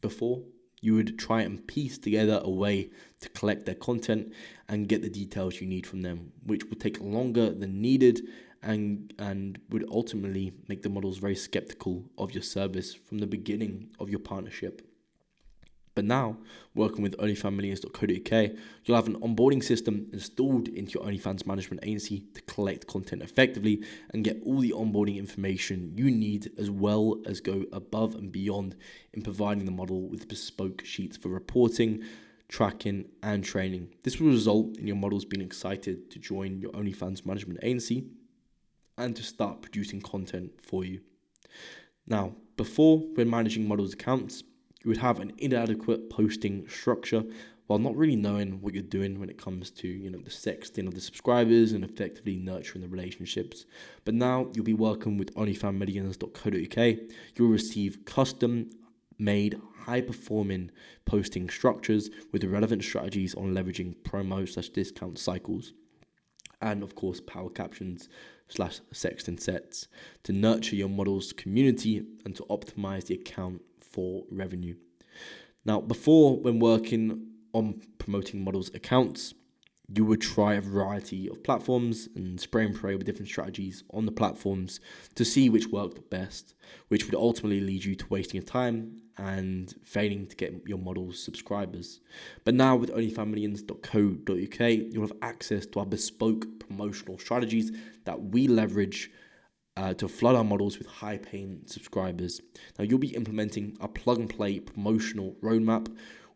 before, you would try and piece together a way to collect their content and get the details you need from them, which would take longer than needed and would ultimately make the models very skeptical of your service from the beginning of your partnership. But now, working with onlyfanmillions.co.uk, you'll have an onboarding system installed into your OnlyFans management agency to collect content effectively and get all the onboarding information you need, as well as go above and beyond in providing the model with bespoke sheets for reporting, tracking, and training. This will result in your models being excited to join your OnlyFans management agency and to start producing content for you. Now, before, when managing models' accounts, you would have an inadequate posting structure while not really knowing what you're doing when it comes to, the sexting of the subscribers and effectively nurturing the relationships. But now you'll be working with onlyfanmillions.co.uk. You'll receive custom-made, high-performing posting structures with relevant strategies on leveraging promo/discount cycles, and of course power captions/sexting sets to nurture your model's community and to optimize the account for revenue. Now, before, when working on promoting models' accounts, you would try a variety of platforms and spray and pray with different strategies on the platforms to see which worked best, which would ultimately lead you to wasting your time and failing to get your models subscribers. But now with onlyfanmillions.co.uk, you'll have access to our bespoke promotional strategies that we leverage to flood our models with high-paying subscribers. Now, you'll be implementing a plug-and-play promotional roadmap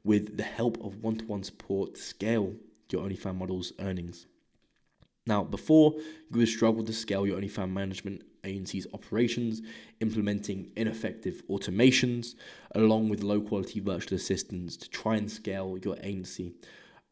with the help of one-to-one support to scale your OnlyFans models' earnings. Now, before, you would struggle to scale your OnlyFans management agency's operations, implementing ineffective automations, along with low-quality virtual assistants to try and scale your agency,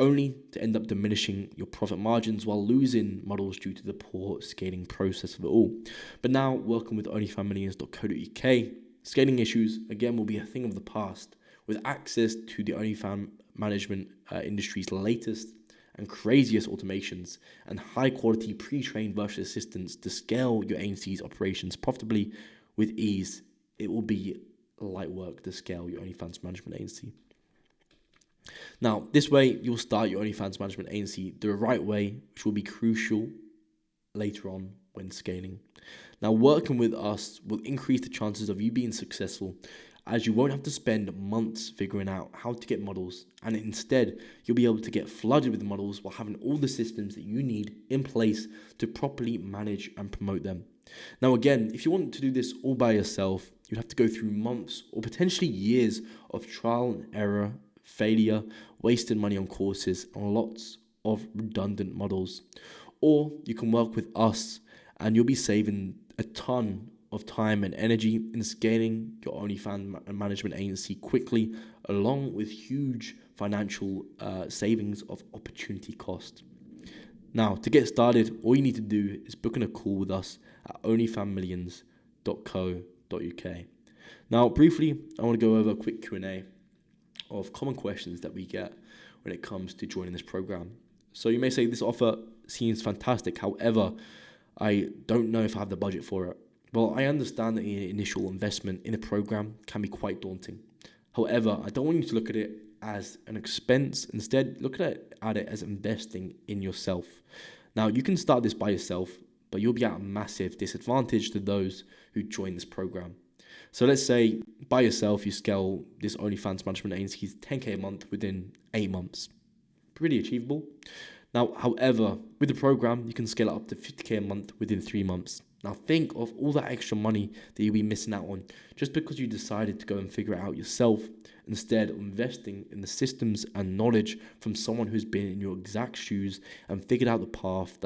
only to end up diminishing your profit margins while losing models due to the poor scaling process of it all. But now, working with onlyfanmillions.co.uk, scaling issues, again, will be a thing of the past with access to the OnlyFans management industry's latest and craziest automations and high quality pre-trained virtual assistants to scale your agency's operations profitably with ease. It will be light work to scale your OnlyFans management agency. Now, this way, you'll start your OnlyFans management agency the right way, which will be crucial later on when scaling. Now, working with us will increase the chances of you being successful, as you won't have to spend months figuring out how to get models, and instead you'll be able to get flooded with models while having all the systems that you need in place to properly manage and promote them. Now again, if you want to do this all by yourself, you'd have to go through months or potentially years of trial and error, failure, wasted money on courses, and lots of redundant models. Or you can work with us and you'll be saving a ton of time and energy in scaling your OnlyFans management agency quickly, along with huge financial savings of opportunity cost. Now, to get started, all you need to do is book in a call with us at onlyfanmillions.co.uk. Now, briefly, I want to go over a quick Q&A of common questions that we get when it comes to joining this program. So you may say, this offer seems fantastic. However, I don't know if I have the budget for it. Well, I understand that the initial investment in a program can be quite daunting. However, I don't want you to look at it as an expense. Instead, look at it as investing in yourself. Now, you can start this by yourself, but you'll be at a massive disadvantage to those who join this program. So let's say by yourself, you scale this OnlyFans management agency 10K a month within 8 months. Pretty achievable. Now, however, with the program, you can scale it up to 50K a month within 3 months. Now, think of all that extra money that you'll be missing out on just because you decided to go and figure it out yourself, instead of investing in the systems and knowledge from someone who's been in your exact shoes and figured out the path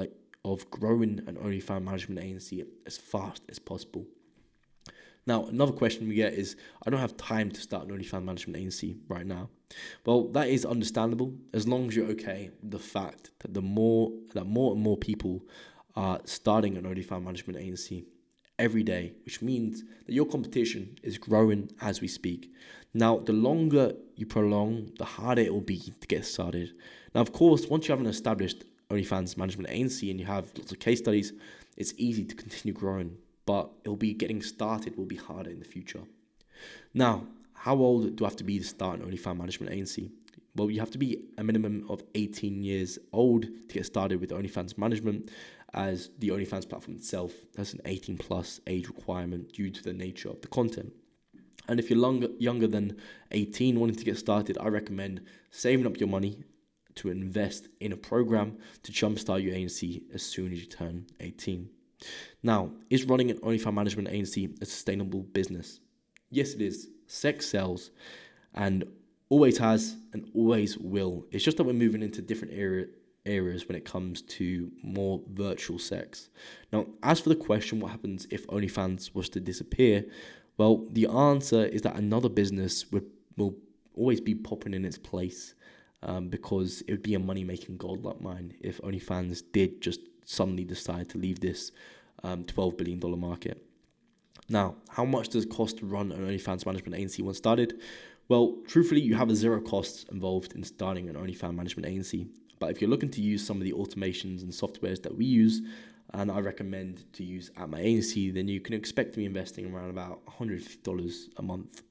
of growing an OnlyFans management agency as fast as possible. Now, another question we get is, I don't have time to start an OnlyFans management agency right now. Well, that is understandable as long as you're okay with the fact that more and more people are starting an OnlyFans management agency every day, which means that your competition is growing as we speak. Now, the longer you prolong, the harder it will be to get started. Now, of course, once you have an established OnlyFans management agency and you have lots of case studies, it's easy to continue growing, but it'll be getting started will be harder in the future. Now, how old do I have to be to start an OnlyFans management agency? Well, you have to be a minimum of 18 years old to get started with OnlyFans management, as the OnlyFans platform itself has an 18 plus age requirement due to the nature of the content. And if you're younger than 18 wanting to get started, I recommend saving up your money to invest in a program to jumpstart your agency as soon as you turn 18. Now, is running an OnlyFans management agency a sustainable business? Yes, it is. Sex sells and always has and always will. It's just that we're moving into different areas when it comes to more virtual sex. Now, as for the question, what happens if OnlyFans was to disappear? Well, the answer is that another business will always be popping in its place, because it would be a money-making gold like mine if OnlyFans did just suddenly decide to leave this $12 billion market. Now, how much does it cost to run an OnlyFans management agency once started? Well, truthfully, you have a zero costs involved in starting an OnlyFans management agency. But if you're looking to use some of the automations and softwares that we use, and I recommend to use at my agency, then you can expect to be investing around about $150 a month.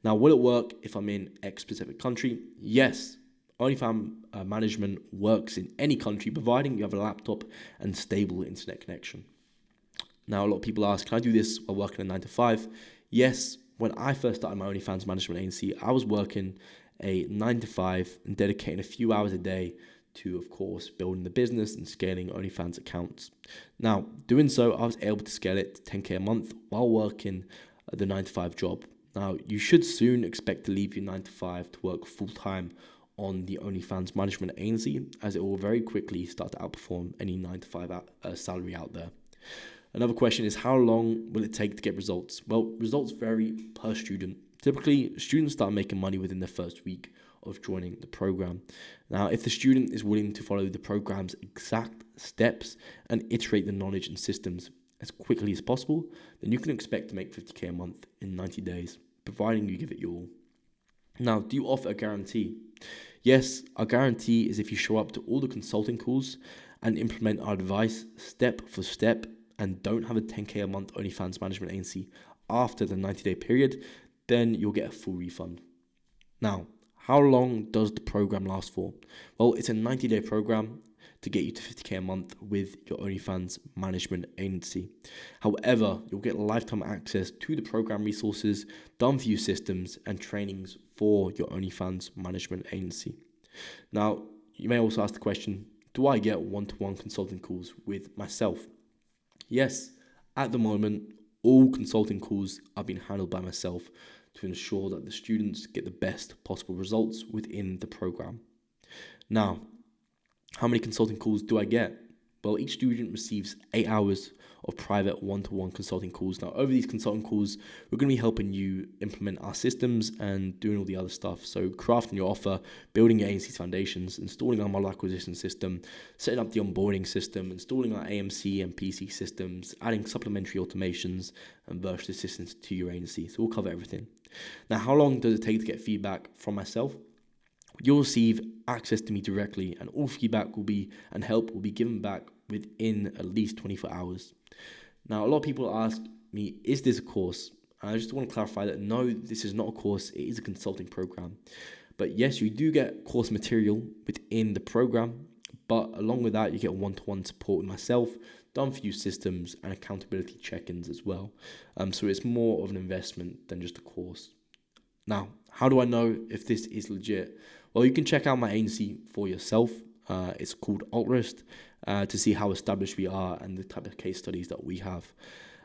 Now, will it work if I'm in X specific country? Yes. OnlyFans management works in any country, providing you have a laptop and stable internet connection. Now, a lot of people ask, can I do this while working a 9 to 5? Yes. When I first started my OnlyFans management agency, I was working a 9 to 5 and dedicating a few hours a day to, of course, building the business and scaling OnlyFans accounts. Now, doing so, I was able to scale it to 10K a month while working the 9 to 5 job. Now, you should soon expect to leave your 9 to 5 to work full-time on the OnlyFans management agency, as it will very quickly start to outperform any 9 to 5 salary out there. Another question is, how long will it take to get results? Well, results vary per student. Typically, students start making money within their first week of joining the program. Now, if the student is willing to follow the program's exact steps and iterate the knowledge and systems as quickly as possible, then you can expect to make 50K a month in 90 days, providing you give it your all. Now, do you offer a guarantee? Yes, our guarantee is if you show up to all the consulting calls and implement our advice step for step and don't have a 10K a month OnlyFans management agency after the 90-day period, then you'll get a full refund. Now, how long does the program last for? Well, it's a 90-day program to get you to 50K a month with your OnlyFans management agency. However, you'll get lifetime access to the program resources, done for you systems, and trainings for your OnlyFans management agency. Now, you may also ask the question, do I get one-to-one consulting calls with myself? Yes, at the moment, all consulting calls are being handled by myself to ensure that the students get the best possible results within the program. Now, how many consulting calls do I get? Well, each student receives 8 hours of private one-to-one consulting calls. Now, over these consulting calls, we're going to be helping you implement our systems and doing all the other stuff. So crafting your offer, building your agency's foundations, installing our model acquisition system, setting up the onboarding system, installing our AMC and PC systems, adding supplementary automations and virtual assistants to your agency. So we'll cover everything. Now, how long does it take to get feedback from myself? You'll receive access to me directly, and all feedback will be and help will be given back within at least 24 hours. Now, a lot of people ask me, is this a course? And I just want to clarify that no, this is not a course. It is a consulting program. But yes, you do get course material within the program, but along with that, you get one-to-one support with myself, done for you systems, and accountability check-ins as well. So it's more of an investment than just a course. Now, how do I know if this is legit? Well, you can check out my agency for yourself. It's called Altrist to see how established we are and the type of case studies that we have.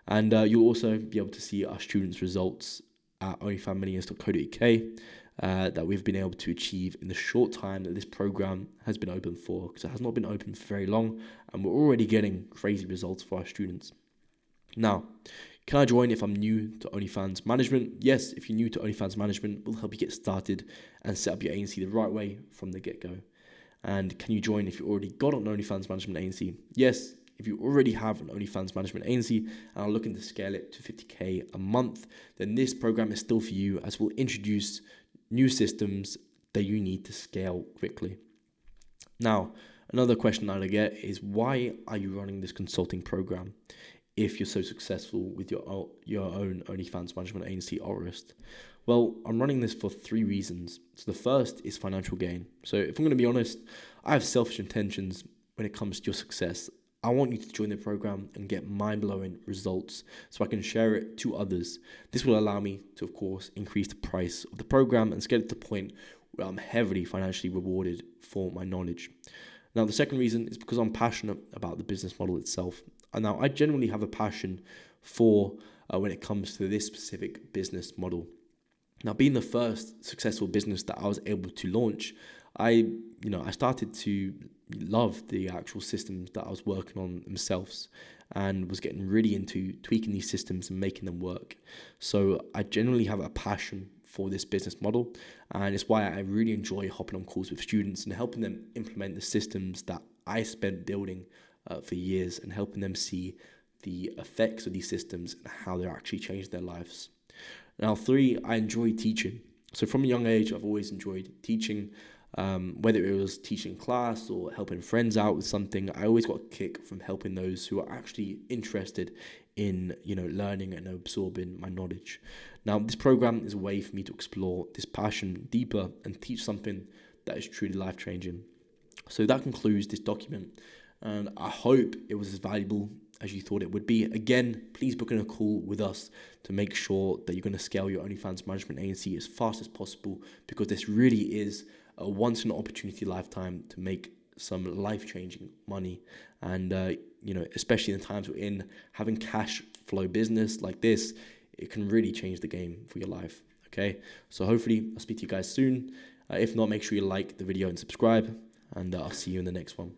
And you'll also be able to see our students' results at onlyfanmillions.co.uk that we've been able to achieve in the short time that this program has been open for, because it has not been open for very long, and we're already getting crazy results for our students. Now, can I join if I'm new to OnlyFans management? Yes, if you're new to OnlyFans management, we'll help you get started and set up your agency the right way from the get-go. And can you join if you already got an OnlyFans management agency? Yes, if you already have an OnlyFans management agency and are looking to scale it to 50K a month, then this program is still for you, as we'll introduce new systems that you need to scale quickly. Now, another question that I get is, why are you running this consulting program if you're so successful with your own OnlyFans management agency, Altrist? Well, I'm running this for 3 reasons. So the first is financial gain. So if I'm going to be honest, I have selfish intentions when it comes to your success. I want you to join the program and get mind-blowing results so I can share it to others. This will allow me to, of course, increase the price of the program and get it to the point where I'm heavily financially rewarded for my knowledge. Now, the second reason is because I'm passionate about the business model itself. And now, I generally have a passion for when it comes to this specific business model. Now, being the first successful business that I was able to launch, I started to love the actual systems that I was working on themselves and was getting really into tweaking these systems and making them work. So I generally have a passion for this business model, and it's why I really enjoy hopping on calls with students and helping them implement the systems that I spent building for years and helping them see the effects of these systems and how they're actually changing their lives. Now, 3, I enjoy teaching. So from a young age, I've always enjoyed teaching, whether it was teaching class or helping friends out with something. I always got a kick from helping those who are actually interested in, learning and absorbing my knowledge. Now, this program is a way for me to explore this passion deeper and teach something that is truly life-changing. So that concludes this document, and I hope it was as valuable as you thought it would be. Again, please book in a call with us to make sure that you're going to scale your OnlyFans management agency as fast as possible, because this really is a once in an opportunity lifetime to make some life-changing money. And especially in the times we're in, having cash flow business like this, it can really change the game for your life. Okay, so hopefully I'll speak to you guys soon. If not, make sure you like the video and subscribe, and I'll see you in the next one.